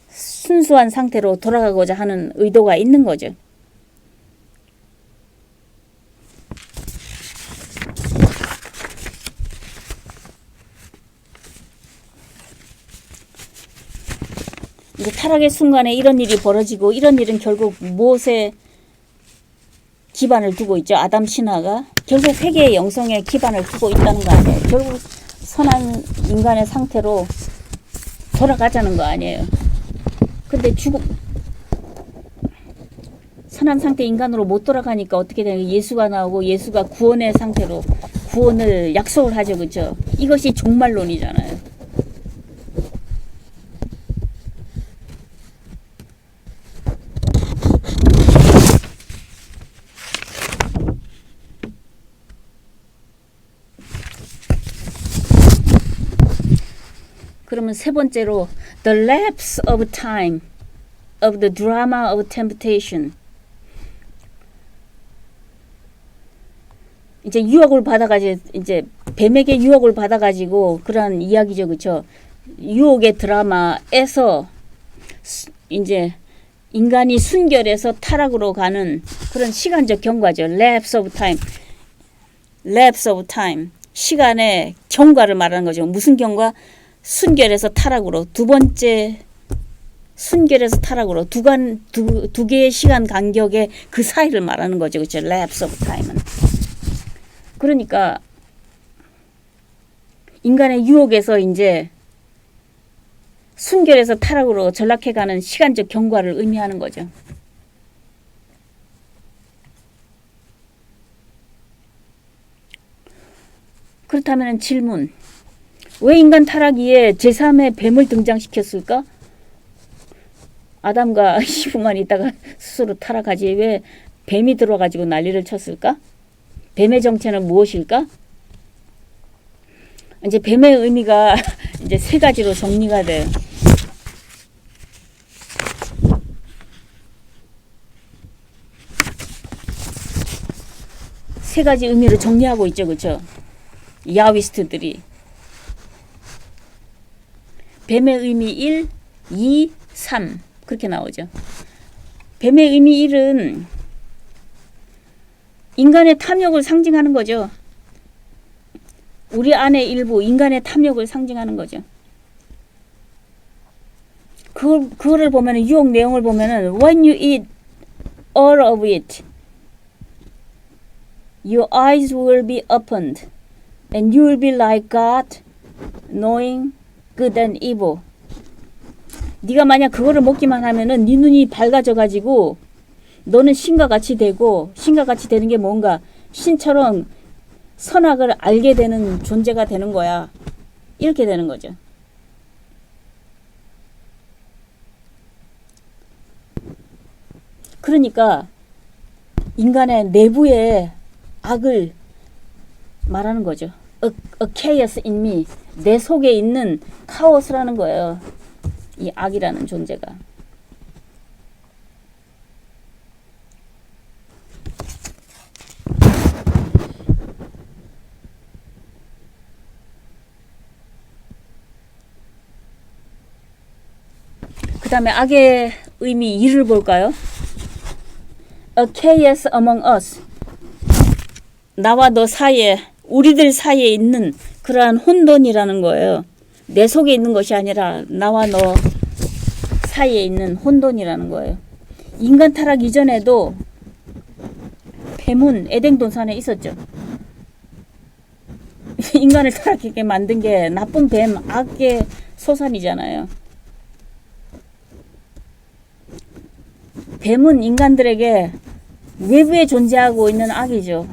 순수한 상태로 돌아가고자 하는 의도가 있는 거죠. 이제 타락의 순간에 이런 일이 벌어지고 이런 일은 결국 무엇에 기반을 두고 있죠? 아담 신화가 결국 회개의 영성에 기반을 두고 있다는 거 아니에요? 결국 선한 인간의 상태로 돌아가자는 거 아니에요? 근데 선한 상태 인간으로 못 돌아가니까 어떻게 되는 예수가 나오고 예수가 구원의 상태로 구원을 약속을 하죠. 그렇죠? 이것이 종말론이잖아요. 그러면 세 번째로 the lapse of time of the drama of temptation. 이제 유혹을 받아가지고 이제 뱀에게 유혹을 받아가지고 그런 이야기죠, 그렇죠? 유혹의 드라마에서 이제 인간이 순결해서 타락으로 가는 그런 시간적 경과죠. lapse of time. lapse of time. 시간의 경과를 말하는 거죠. 무슨 경과? 순결에서 타락으로 두 번째 순결에서 타락으로 두 개의 시간 간격의 그 사이를 말하는 거죠. 그렇죠? lapse of time은. 그러니까 인간의 유혹에서 이제 순결에서 타락으로 전락해가는 시간적 경과를 의미하는 거죠. 그렇다면 질문. 왜 인간 타락 이에 제3의 뱀을 등장시켰을까? 아담과 이브만 있다가 스스로 타락하지 왜 뱀이 들어가지고 난리를 쳤을까? 뱀의 정체는 무엇일까? 이제 뱀의 의미가 이제 세 가지로 정리가 돼요. 세 가지 의미를 정리하고 있죠, 그렇죠? 야위스트들이. 뱀의 의미 1, 2, 3 그렇게 나오죠. 뱀의 의미 1은 인간의 탐욕을 상징하는 거죠. 우리 안의 일부 인간의 탐욕을 상징하는 거죠. 그거를 보면은 유혹 내용을 보면은 when you eat all of it, your eyes will be opened, and you will be like God, knowing good and evil. 네가 만약 그거를 먹기만 하면은 네 눈이 밝아져 가지고 너는 신과 같이 되고 신과 같이 되는 게 뭔가 신처럼 선악을 알게 되는 존재가 되는 거야. 이렇게 되는 거죠. 그러니까 인간의 내부의 악을 말하는 거죠. A chaos in me. 내 속에 있는 카오스라는 거예요. 이 악이라는 존재가. 그 다음에 악의 의미 2를 볼까요? a chaos among us. 나와 너 사이에, 우리들 사이에 있는 그러한 혼돈이라는 거예요. 내 속에 있는 것이 아니라 나와 너 사이에 있는 혼돈이라는 거예요. 인간 타락 이전에도 뱀은 에덴 동산에 있었죠. 인간을 타락하게 만든 게 나쁜 뱀, 악의 소산이잖아요. 뱀은 인간들에게 외부에 존재하고 있는 악이죠.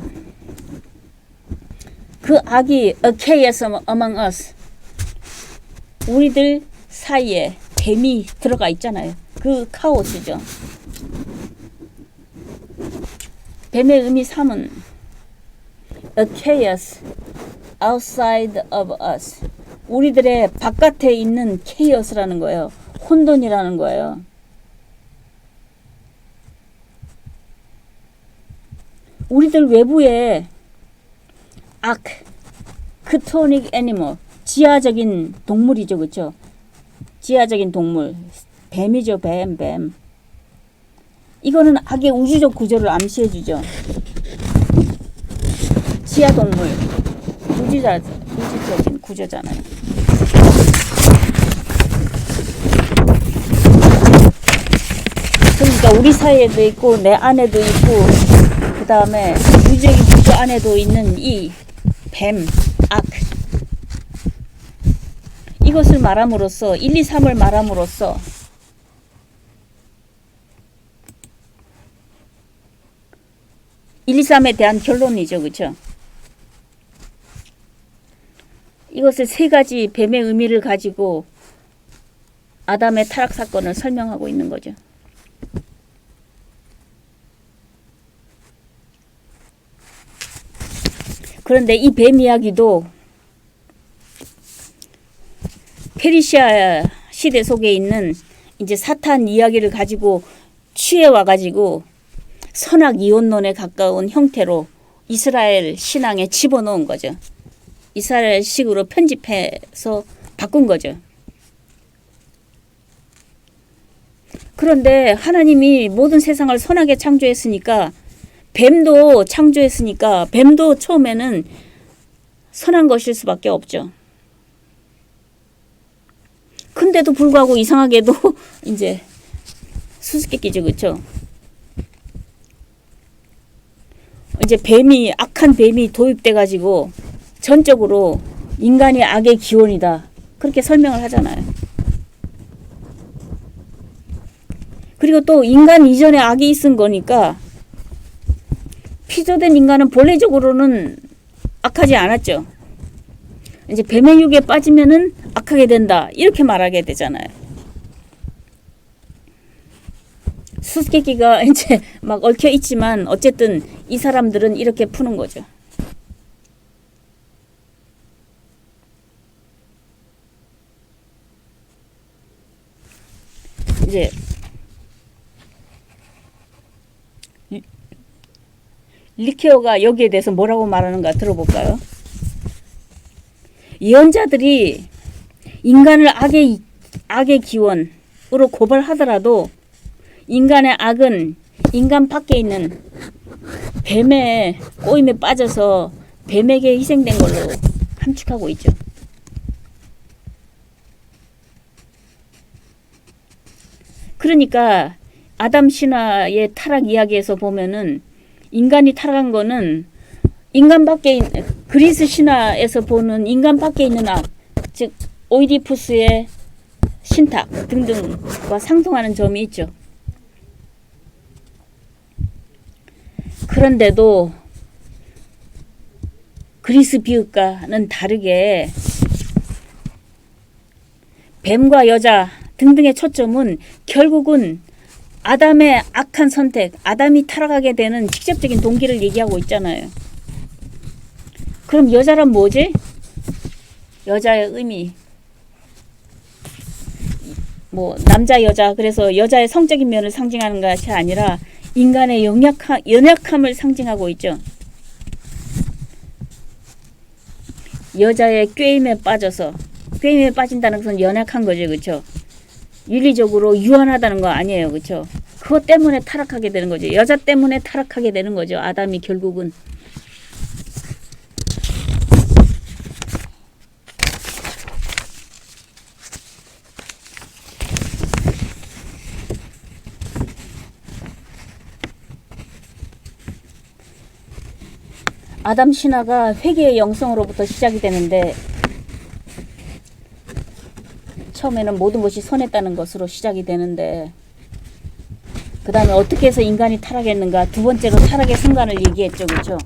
그 악이 a chaos among us. 우리들 사이에 뱀이 들어가 있잖아요. 그 카오스죠. 뱀의 의미 3은 a chaos outside of us. 우리들의 바깥에 있는 케이오스라는 거예요. 혼돈이라는 거예요. 우리들 외부에 악, 크토닉 애니멀, 지하적인 동물이죠. 그렇죠? 지하적인 동물. 뱀이죠. 뱀. 이거는 악의 우주적 구조를 암시해 주죠. 지하동물. 우주적인 구조잖아요. 그러니까 우리 사이에도 있고 내 안에도 있고 그 다음에 우주적인 구조 안에도 있는 이 뱀, 악. 이것을 말함으로써 1, 2, 3을 말함으로써 (1, 2, 3에 대한 결론이죠. 그렇죠? 이것을 세 가지 뱀의 의미를 가지고 아담의 타락 사건을 설명하고 있는 거죠. 그런데 이 뱀 이야기도 페르시아 시대 속에 있는 이제 사탄 이야기를 가지고 취해와 가지고 선악 이혼론에 가까운 형태로 이스라엘 신앙에 집어넣은 거죠. 이스라엘식으로 편집해서 바꾼 거죠. 그런데 하나님이 모든 세상을 선하게 창조했으니까 뱀도 창조했으니까 뱀도 처음에는 선한 것일 수밖에 없죠. 근데도 불구하고 이상하게도 이제 수수께끼죠. 그렇죠? 이제 악한 뱀이 도입돼 가지고 전적으로 인간이 악의 기원이다. 그렇게 설명을 하잖아요. 그리고 또 인간 이전에 악이 있은 거니까 피조된 인간은 본래적으로는 악하지 않았죠. 이제 뱀의 유혹에 빠지면은 악하게 된다. 이렇게 말하게 되잖아요. 수수께끼가 이제 막 얽혀 있지만 어쨌든 이 사람들은 이렇게 푸는 거죠. 이제 리케어가 여기에 대해서 뭐라고 말하는가 들어볼까요? 예언자들이 인간을 악의 기원으로 고발하더라도 인간의 악은 인간 밖에 있는 뱀의 꼬임에 빠져서 뱀에게 희생된 걸로 함축하고 있죠. 그러니까 아담 신화의 타락 이야기에서 보면은 인간이 타락한 거는 인간 밖에 그리스 신화에서 보는 인간 밖에 있는 악, 즉 오이디푸스의 신탁 등등과 상통하는 점이 있죠. 그런데도 그리스 비극과는 다르게 뱀과 여자 등등의 초점은 결국은 아담의 악한 선택, 아담이 타락하게 되는 직접적인 동기를 얘기하고 있잖아요. 그럼 여자란 뭐지? 여자의 의미. 뭐 남자 여자, 그래서 여자의 성적인 면을 상징하는 것이 아니라 인간의 연약함을 상징하고 있죠. 여자의 꾀임에 빠진다는 것은 연약한 거죠. 그렇죠? 윤리적으로 유한하다는 거 아니에요. 그렇죠? 그것 때문에 타락하게 되는 거죠. 여자 때문에 타락하게 되는 거죠. 아담이 결국은. 아담 신화가 회개의 영성으로부터 시작이 되는데 처음에는 모든 것이 선했다는 것으로 시작이 되는데 그 다음에 어떻게 해서 인간이 타락했는가. 두 번째로 타락의 순간을 얘기했죠. 그렇죠?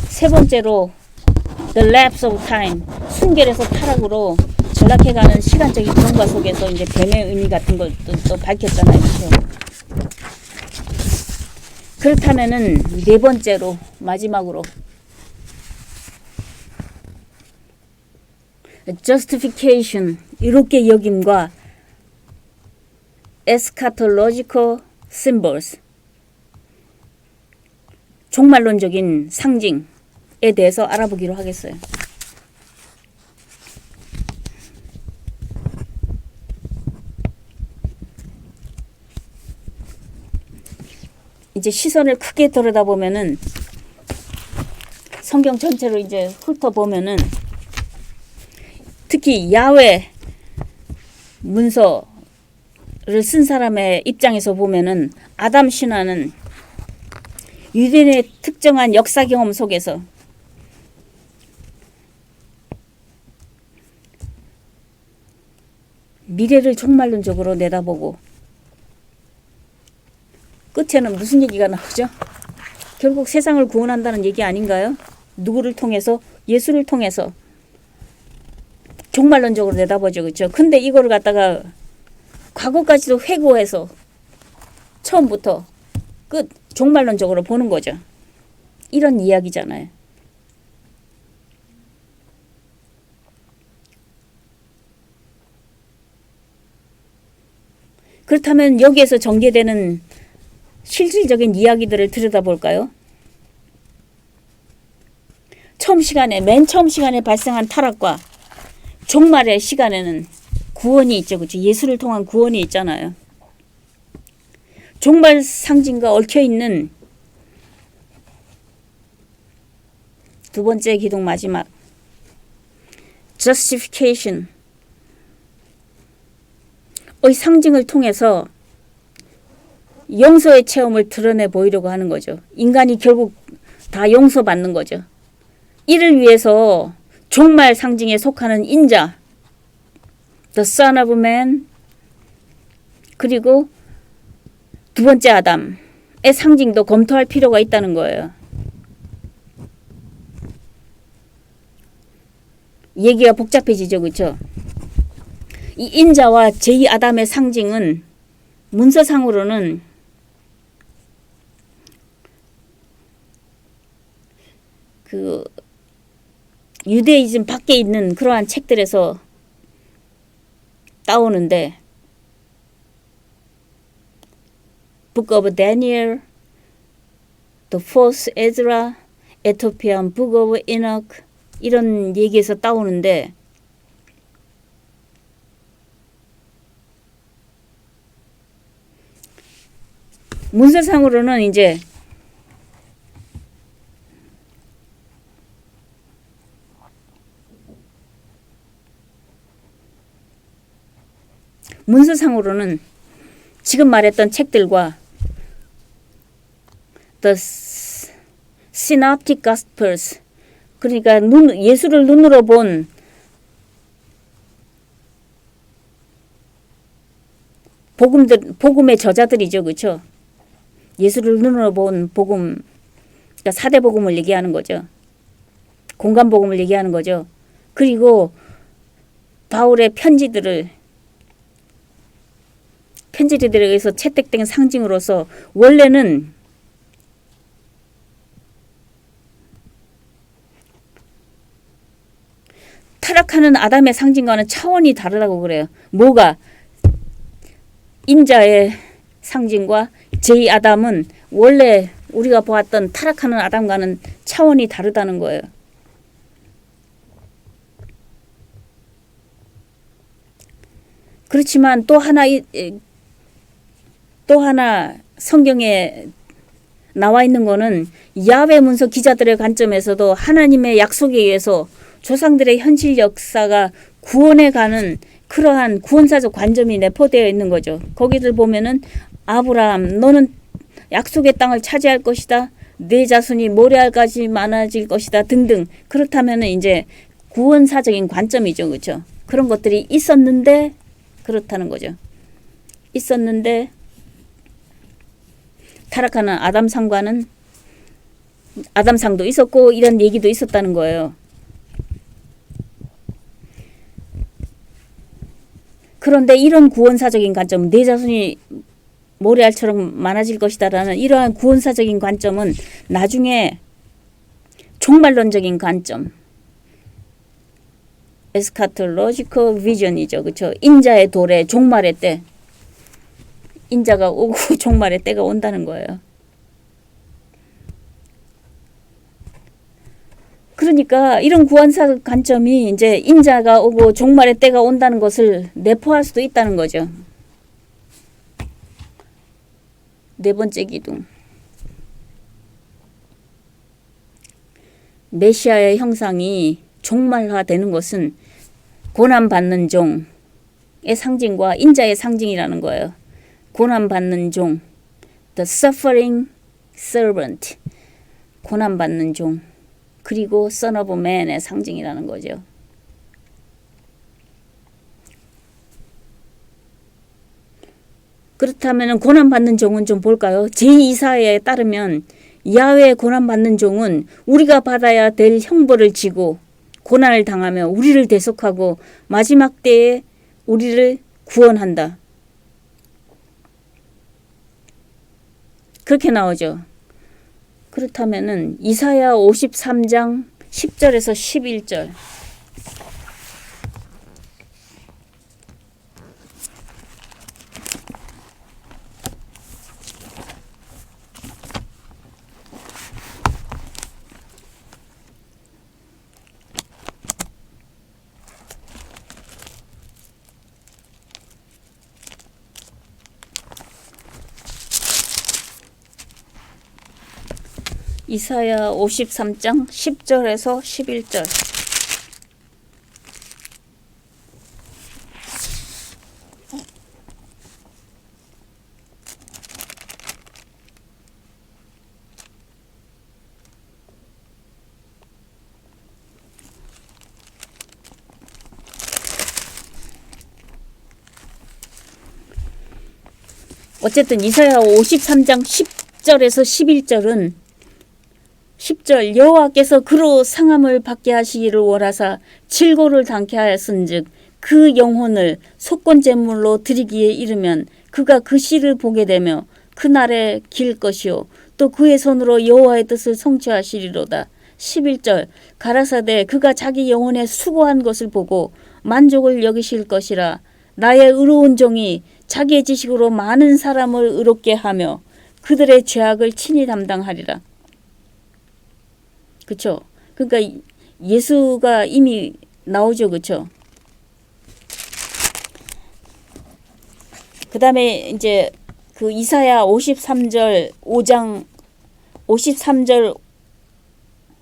세 번째로 The lapse of time. 순결에서 타락으로 전락해가는 시간적인 변화 속에서 이제 뱀의 의미 같은 것도 또 밝혔잖아요. 그렇죠? 그렇다면은 네 번째로 마지막으로 justification, 이롭게 여김과 eschatological symbols, 종말론적인 상징에 대해서 알아보기로 하겠어요. 이제 시선을 크게 들여다보면은 성경 전체로 이제 훑어보면은 특히 야훼 문서를 쓴 사람의 입장에서 보면은 아담 신화는 유대인의 특정한 역사 경험 속에서 미래를 종말론적으로 내다보고 끝에는 무슨 얘기가 나오죠? 결국 세상을 구원한다는 얘기 아닌가요? 누구를 통해서? 예수를 통해서 종말론적으로 내다보죠. 그렇죠? 근데 이거를 갖다가 과거까지도 회고해서 처음부터 끝 종말론적으로 보는 거죠. 이런 이야기잖아요. 그렇다면 여기에서 전개되는 실질적인 이야기들을 들여다볼까요? 맨 처음 시간에 발생한 타락과 종말의 시간에는 구원이 있죠. 그렇죠? 예수를 통한 구원이 있잖아요. 종말 상징과 얽혀있는 두 번째 기둥 마지막 justification 의 상징을 통해서 용서의 체험을 드러내 보이려고 하는 거죠. 인간이 결국 다 용서받는 거죠. 이를 위해서 종말 상징에 속하는 인자, the son of man, 그리고 두 번째 아담의 상징도 검토할 필요가 있다는 거예요. 얘기가 복잡해지죠. 그렇죠? 이 인자와 제2아담의 상징은 문서상으로는 그 유대이즘 밖에 있는 그러한 책들에서 따오는데 Book of Daniel, The Fourth Ezra, Ethiopian Book of Enoch 이런 얘기에서 따오는데 문서상으로는 이제 문서상으로는 지금 말했던 책들과 The Synoptic Gospels, 그러니까 예수를 눈으로 본 복음의 저자들이죠. 그렇죠? 예수를 눈으로 본 복음, 그러니까 사대 복음을 얘기하는 거죠. 공간 복음을 얘기하는 거죠. 그리고 바울의 편지들에 의해서 채택된 상징으로서 원래는 타락하는 아담의 상징과는 차원이 다르다고 그래요. 뭐가? 인자의 상징과 제2아담은 원래 우리가 보았던 타락하는 아담과는 차원이 다르다는 거예요. 그렇지만 또 하나 성경에 나와 있는 거는 야훼 문서 기자들의 관점에서도 하나님의 약속에 의해서 조상들의 현실 역사가 구원에 가는 그러한 구원사적 관점이 내포되어 있는 거죠. 거기들 보면은 아브라함 너는 약속의 땅을 차지할 것이다. 내 자손이 모래알까지 많아질 것이다 등등. 그렇다면은 이제 구원사적인 관점이죠. 그렇죠? 그런 것들이 있었는데 그렇다는 거죠. 있었는데 타락하는 아담상과는 아담상도 있었고 이런 얘기도 있었다는 거예요. 그런데 이런 구원사적인 관점, 내 자손이 모래알처럼 많아질 것이다라는 이러한 구원사적인 관점은 나중에 종말론적인 관점, 에스카톨로지컬 비전이죠. 그렇죠? 인자의 도래, 종말의 때, 인자가 오고 종말의 때가 온다는 거예요. 그러니까 이런 구원사 관점이 이제 인자가 오고 종말의 때가 온다는 것을 내포할 수도 있다는 거죠. 네 번째 기둥. 메시아의 형상이 종말화되는 것은 고난받는 종의 상징과 인자의 상징이라는 거예요. 고난받는 종, the suffering servant, 고난받는 종, 그리고 son of man의 상징이라는 거죠. 그렇다면 고난받는 종은 좀 볼까요? 제2사에 따르면 야훼 고난받는 종은 우리가 받아야 될 형벌을 지고 고난을 당하며 우리를 대속하고 마지막 때에 우리를 구원한다. 그렇게 나오죠. 그렇다면은 이사야 53장 10절에서 11절. 이사야 53장 10절에서 11절. 어쨌든 이사야 53장 10절에서 11절은 10절 여호와께서 그로 상함을 받게 하시기를 원하사 칠고를 당케 하였은즉 그 영혼을 속건 제물로 드리기에 이르면 그가 그 씨를 보게 되며 그날에 길 것이요 또 그의 손으로 여호와의 뜻을 성취하시리로다. 11절 가라사대 그가 자기 영혼에 수고한 것을 보고 만족을 여기실 것이라. 나의 의로운 종이 자기의 지식으로 많은 사람을 의롭게 하며 그들의 죄악을 친히 담당하리라. 그쵸? 그러니까 예수가 이미 나오죠. 그쵸? 그 다음에 이제 그 이사야 53절 5장 53장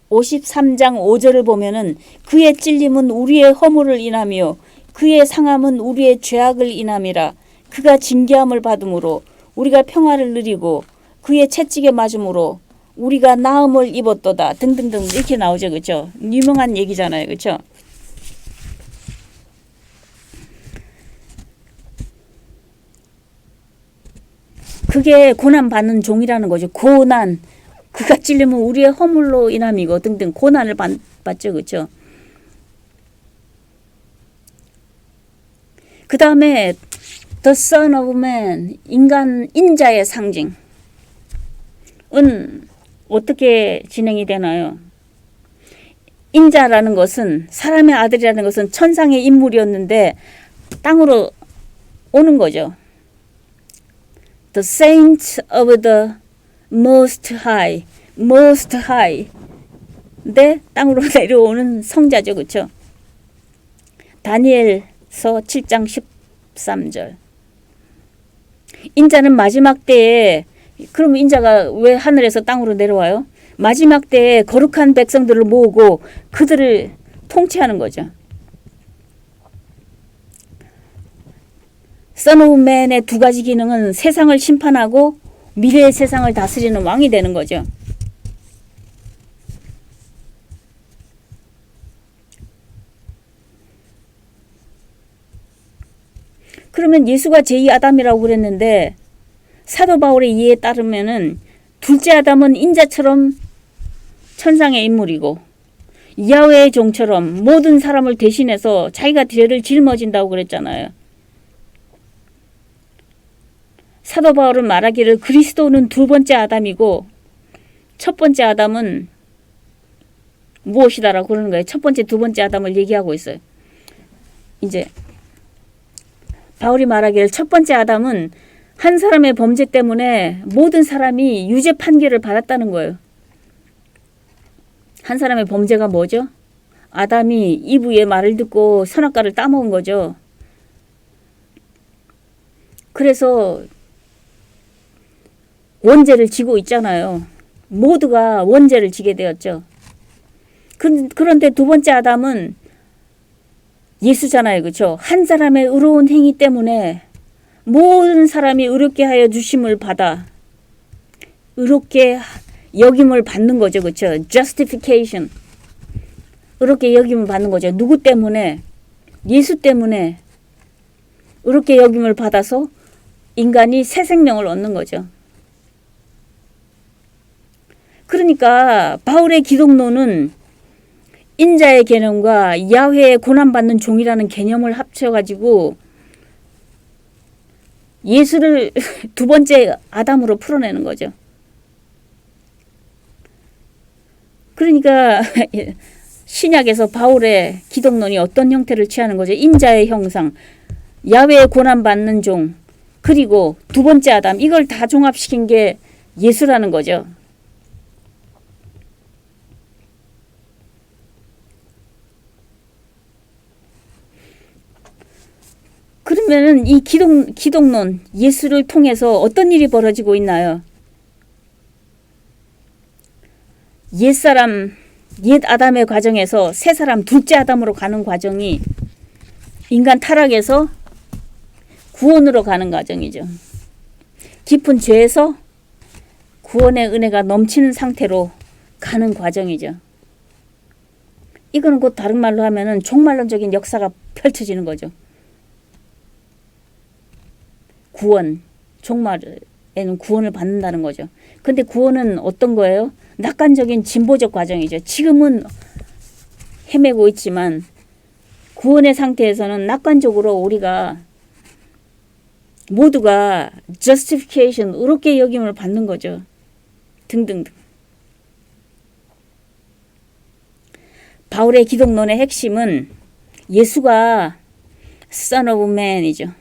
5절을 보면은 그의 찔림은 우리의 허물을 인하며 그의 상함은 우리의 죄악을 인함이라. 그가 징계함을 받음으로 우리가 평화를 누리고 그의 채찍에 맞음으로 우리가 나음을 입었도다 등등등 이렇게 나오죠. 그렇죠? 유명한 얘기잖아요. 그렇죠? 그게 고난받는 종이라는 거죠. 고난. 그가 찔리면 우리의 허물로 인함이고 등등 고난을 받죠. 그렇죠? 그 다음에 The Son of Man, 인자의 상징은 어떻게 진행이 되나요? 인자라는 것은 사람의 아들이라는 것은 천상의 인물이었는데 땅으로 오는 거죠. The saints of the most high, most high. 근데 땅으로 내려오는 성자죠. 그렇죠? 다니엘서 7장 13절. 인자는 마지막 때에, 그럼 인자가 왜 하늘에서 땅으로 내려와요? 마지막 때에 거룩한 백성들을 모으고 그들을 통치하는 거죠. Son of Man의 두 가지 기능은 세상을 심판하고 미래의 세상을 다스리는 왕이 되는 거죠. 그러면 예수가 제2 아담이라고 그랬는데 사도 바울의 이해에 따르면은 둘째 아담은 인자처럼 천상의 인물이고 야훼의 종처럼 모든 사람을 대신해서 자기가 죄를 짊어진다고 그랬잖아요. 사도 바울은 말하기를 그리스도는 두 번째 아담이고 첫 번째 아담은 무엇이다라고 그러는 거예요. 첫 번째, 두 번째 아담을 얘기하고 있어요. 이제 바울이 말하기를 첫 번째 아담은 한 사람의 범죄 때문에 모든 사람이 유죄 판결을 받았다는 거예요. 한 사람의 범죄가 뭐죠? 아담이 이브의 말을 듣고 선악과를 따먹은 거죠. 그래서 원죄를 지고 있잖아요. 모두가 원죄를 지게 되었죠. 그런데 두 번째 아담은 예수잖아요. 그렇죠? 한 사람의 의로운 행위 때문에 모든 사람이 의롭게 하여 주심을 받아 의롭게 여김을 받는 거죠. 그렇죠? justification. 의롭게 여김을 받는 거죠. 누구 때문에? 예수 때문에 의롭게 여김을 받아서 인간이 새 생명을 얻는 거죠. 그러니까 바울의 기독론은 인자의 개념과 야훼의 고난받는 종이라는 개념을 합쳐가지고 예수를 두 번째 아담으로 풀어내는 거죠. 그러니까 신약에서 바울의 기독론이 어떤 형태를 취하는 거죠? 인자의 형상, 야훼의 고난받는 종, 그리고 두 번째 아담, 이걸 다 종합시킨 게 예수라는 거죠. 그러면은 이 기독론, 예수를 통해서 어떤 일이 벌어지고 있나요? 옛 아담의 과정에서 새 사람, 둘째 아담으로 가는 과정이 인간 타락에서 구원으로 가는 과정이죠. 깊은 죄에서 구원의 은혜가 넘치는 상태로 가는 과정이죠. 이거는 곧 다른 말로 하면은 종말론적인 역사가 펼쳐지는 거죠. 구원, 종말에는 구원을 받는다는 거죠. 근데 구원은 어떤 거예요? 낙관적인 진보적 과정이죠. 지금은 헤매고 있지만 구원의 상태에서는 낙관적으로 우리가 모두가 justification, 의롭게 여김을 받는 거죠. 등등등. 바울의 기독론의 핵심은 예수가 Son of Man이죠.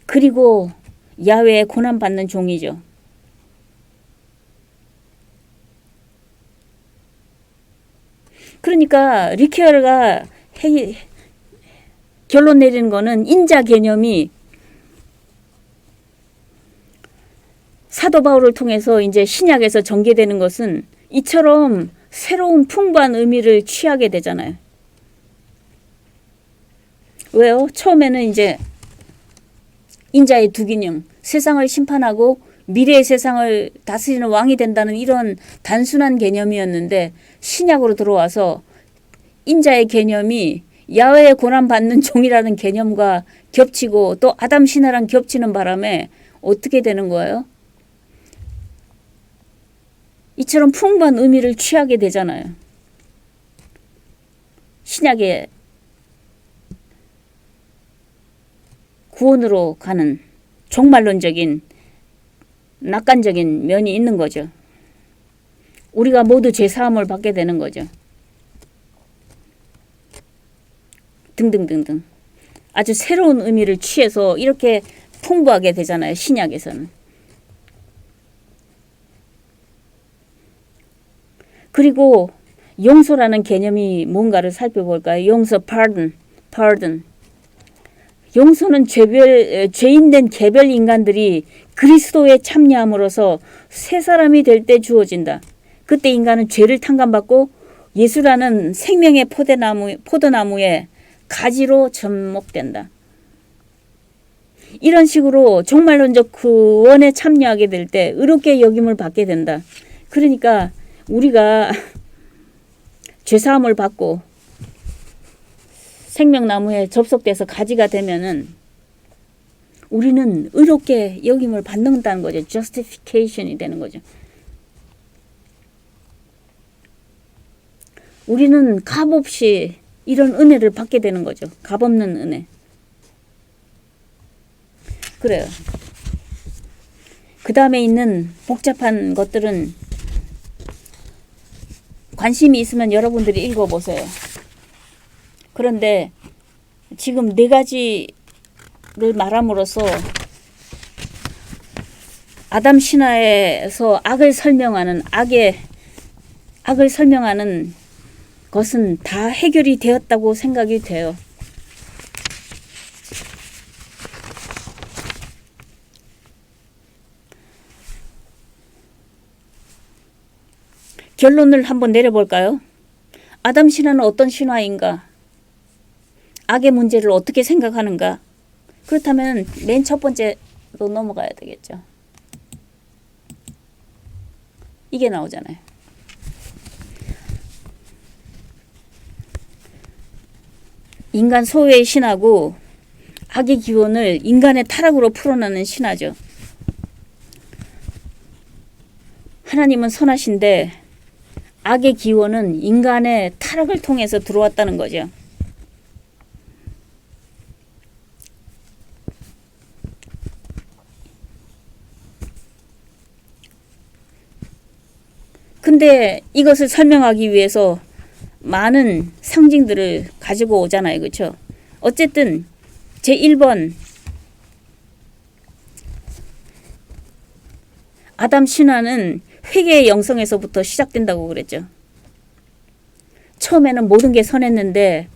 그리고 야훼의 고난받는 종이죠. 그러니까 리케어가 결론 내리는 거는 인자 개념이 사도 바울을 통해서 이제 신약에서 전개되는 것은 이처럼 새로운 풍부한 의미를 취하게 되잖아요. 왜요? 처음에는 이제 인자의 두 기능, 세상을 심판하고 미래의 세상을 다스리는 왕이 된다는 이런 단순한 개념이었는데 신약으로 들어와서 인자의 개념이 야훼의 고난받는 종이라는 개념과 겹치고 또 아담 신화랑 겹치는 바람에 어떻게 되는 거예요? 이처럼 풍부한 의미를 취하게 되잖아요. 신약의 구원으로 가는 종말론적인 낙관적인 면이 있는 거죠. 우리가 모두 죄사함을 받게 되는 거죠. 등등등등. 아주 새로운 의미를 취해서 이렇게 풍부하게 되잖아요. 신약에서는. 그리고 용서라는 개념이 뭔가를 살펴볼까요? 용서, pardon. 용서는 죄인된 개별 인간들이 그리스도에 참여함으로써 새 사람이 될 때 주어진다. 그때 인간은 죄를 탕감받고 예수라는 생명의 포도나무의 가지로 접목된다. 이런 식으로 종말론적 구원에 참여하게 될 때 의롭게 여김을 받게 된다. 그러니까 우리가 죄사함을 받고 생명나무에 접속돼서 가지가 되면은 우리는 의롭게 여김을 받는다는 거죠. justification이 되는 거죠. 우리는 값없이 이런 은혜를 받게 되는 거죠. 값없는 은혜. 그래요. 그 다음에 있는 복잡한 것들은 관심이 있으면 여러분들이 읽어보세요. 그런데 지금 네 가지를 말함으로써 아담 신화에서 악을 설명하는 것은 다 해결이 되었다고 생각이 돼요. 결론을 한번 내려볼까요? 아담 신화는 어떤 신화인가? 악의 문제를 어떻게 생각하는가? 그렇다면 맨 첫 번째로 넘어가야 되겠죠. 이게 나오잖아요. 인간 소외의 신하고 악의 기원을 인간의 타락으로 풀어내는 신하죠. 하나님은 선하신데 악의 기원은 인간의 타락을 통해서 들어왔다는 거죠. 근데 이것을 설명하기 위해서 많은 상징들을 가지고 오잖아요. 그렇죠? 어쨌든 제1번 아담 신화는 회개의 영성에서부터 시작된다고 그랬죠. 처음에는 모든 게 선했는데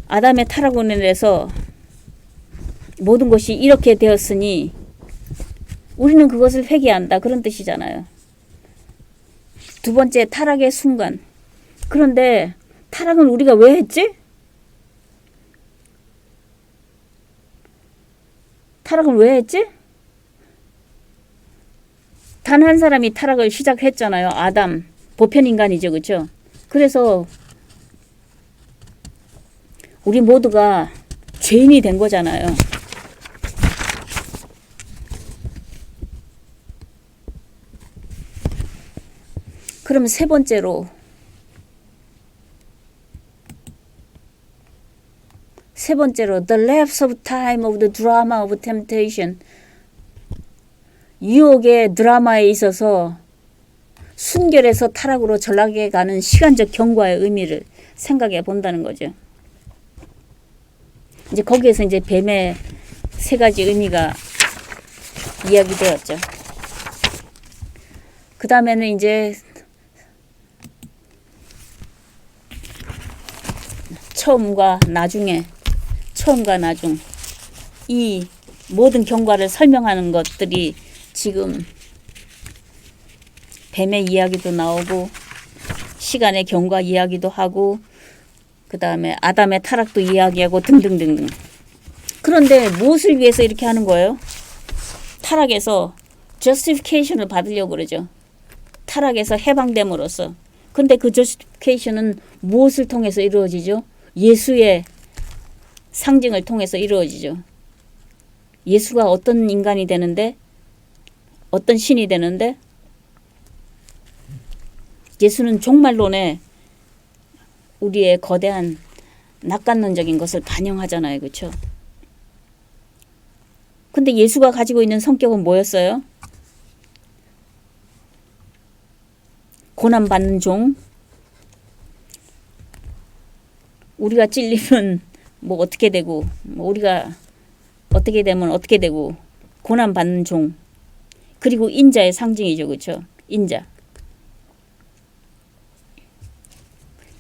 아담의 타락으로 인해서 모든 것이 이렇게 되었으니 우리는 그것을 회개한다. 그런 뜻이잖아요. 두 번째, 타락의 순간. 그런데 타락은 우리가 왜 했지? 타락은 왜 했지? 단 한 사람이 타락을 시작했잖아요. 아담. 보편인간이죠. 그렇죠? 그래서 우리 모두가 죄인이 된 거잖아요. 그럼 세 번째로 the lapse of time of the drama of temptation. 유혹의 드라마에 있어서 순결에서 타락으로 전락해 가는 시간적 경과의 의미를 생각해 본다는 거죠. 이제 거기에서 이제 뱀의 세 가지 의미가 이야기되었죠. 그 다음에는 이제 처음과 나중 이 모든 경과를 설명하는 것들이 지금 뱀의 이야기도 나오고 시간의 경과 이야기도 하고 그 다음에 아담의 타락도 이야기하고 등등등등. 그런데 무엇을 위해서 이렇게 하는 거예요? 타락에서 justification을 받으려고 그러죠. 타락에서 해방됨으로써. 근데 그 justification은 무엇을 통해서 이루어지죠? 예수의 상징을 통해서 이루어지죠. 예수가 어떤 인간이 되는데, 어떤 신이 되는데, 예수는 종말론에 우리의 거대한 낙관론적인 것을 반영하잖아요. 그렇죠? 근데 예수가 가지고 있는 성격은 뭐였어요? 고난받는 종. 우리가 찔리면 뭐 어떻게 되고, 뭐 우리가 어떻게 되면 어떻게 되고, 고난받는 종. 그리고 인자의 상징이죠. 그렇죠? 인자.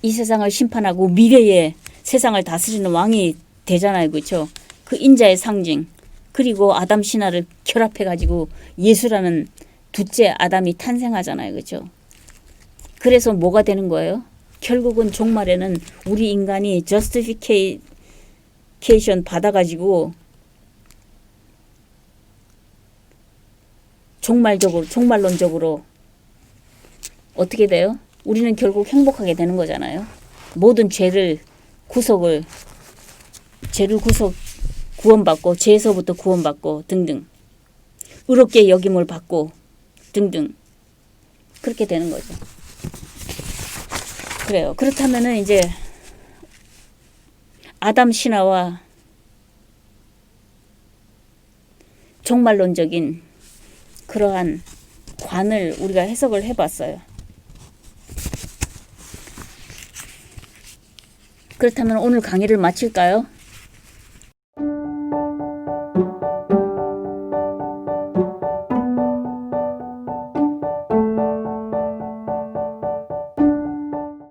이 세상을 심판하고 미래의 세상을 다스리는 왕이 되잖아요. 그렇죠? 그 인자의 상징. 그리고 아담 신화를 결합해 가지고 예수라는 둘째 아담이 탄생하잖아요. 그렇죠? 그래서 뭐가 되는 거예요? 결국은 종말에는 우리 인간이 justification 받아가지고 종말론적으로 어떻게 돼요? 우리는 결국 행복하게 되는 거잖아요. 모든 구원받고 죄에서부터 구원받고 등등. 의롭게 여김을 받고 등등. 그렇게 되는 거죠. 그래요. 그렇다면은 이제 아담 신화와 종말론적인 그러한 관을 우리가 해석을 해봤어요. 그렇다면 오늘 강의를 마칠까요?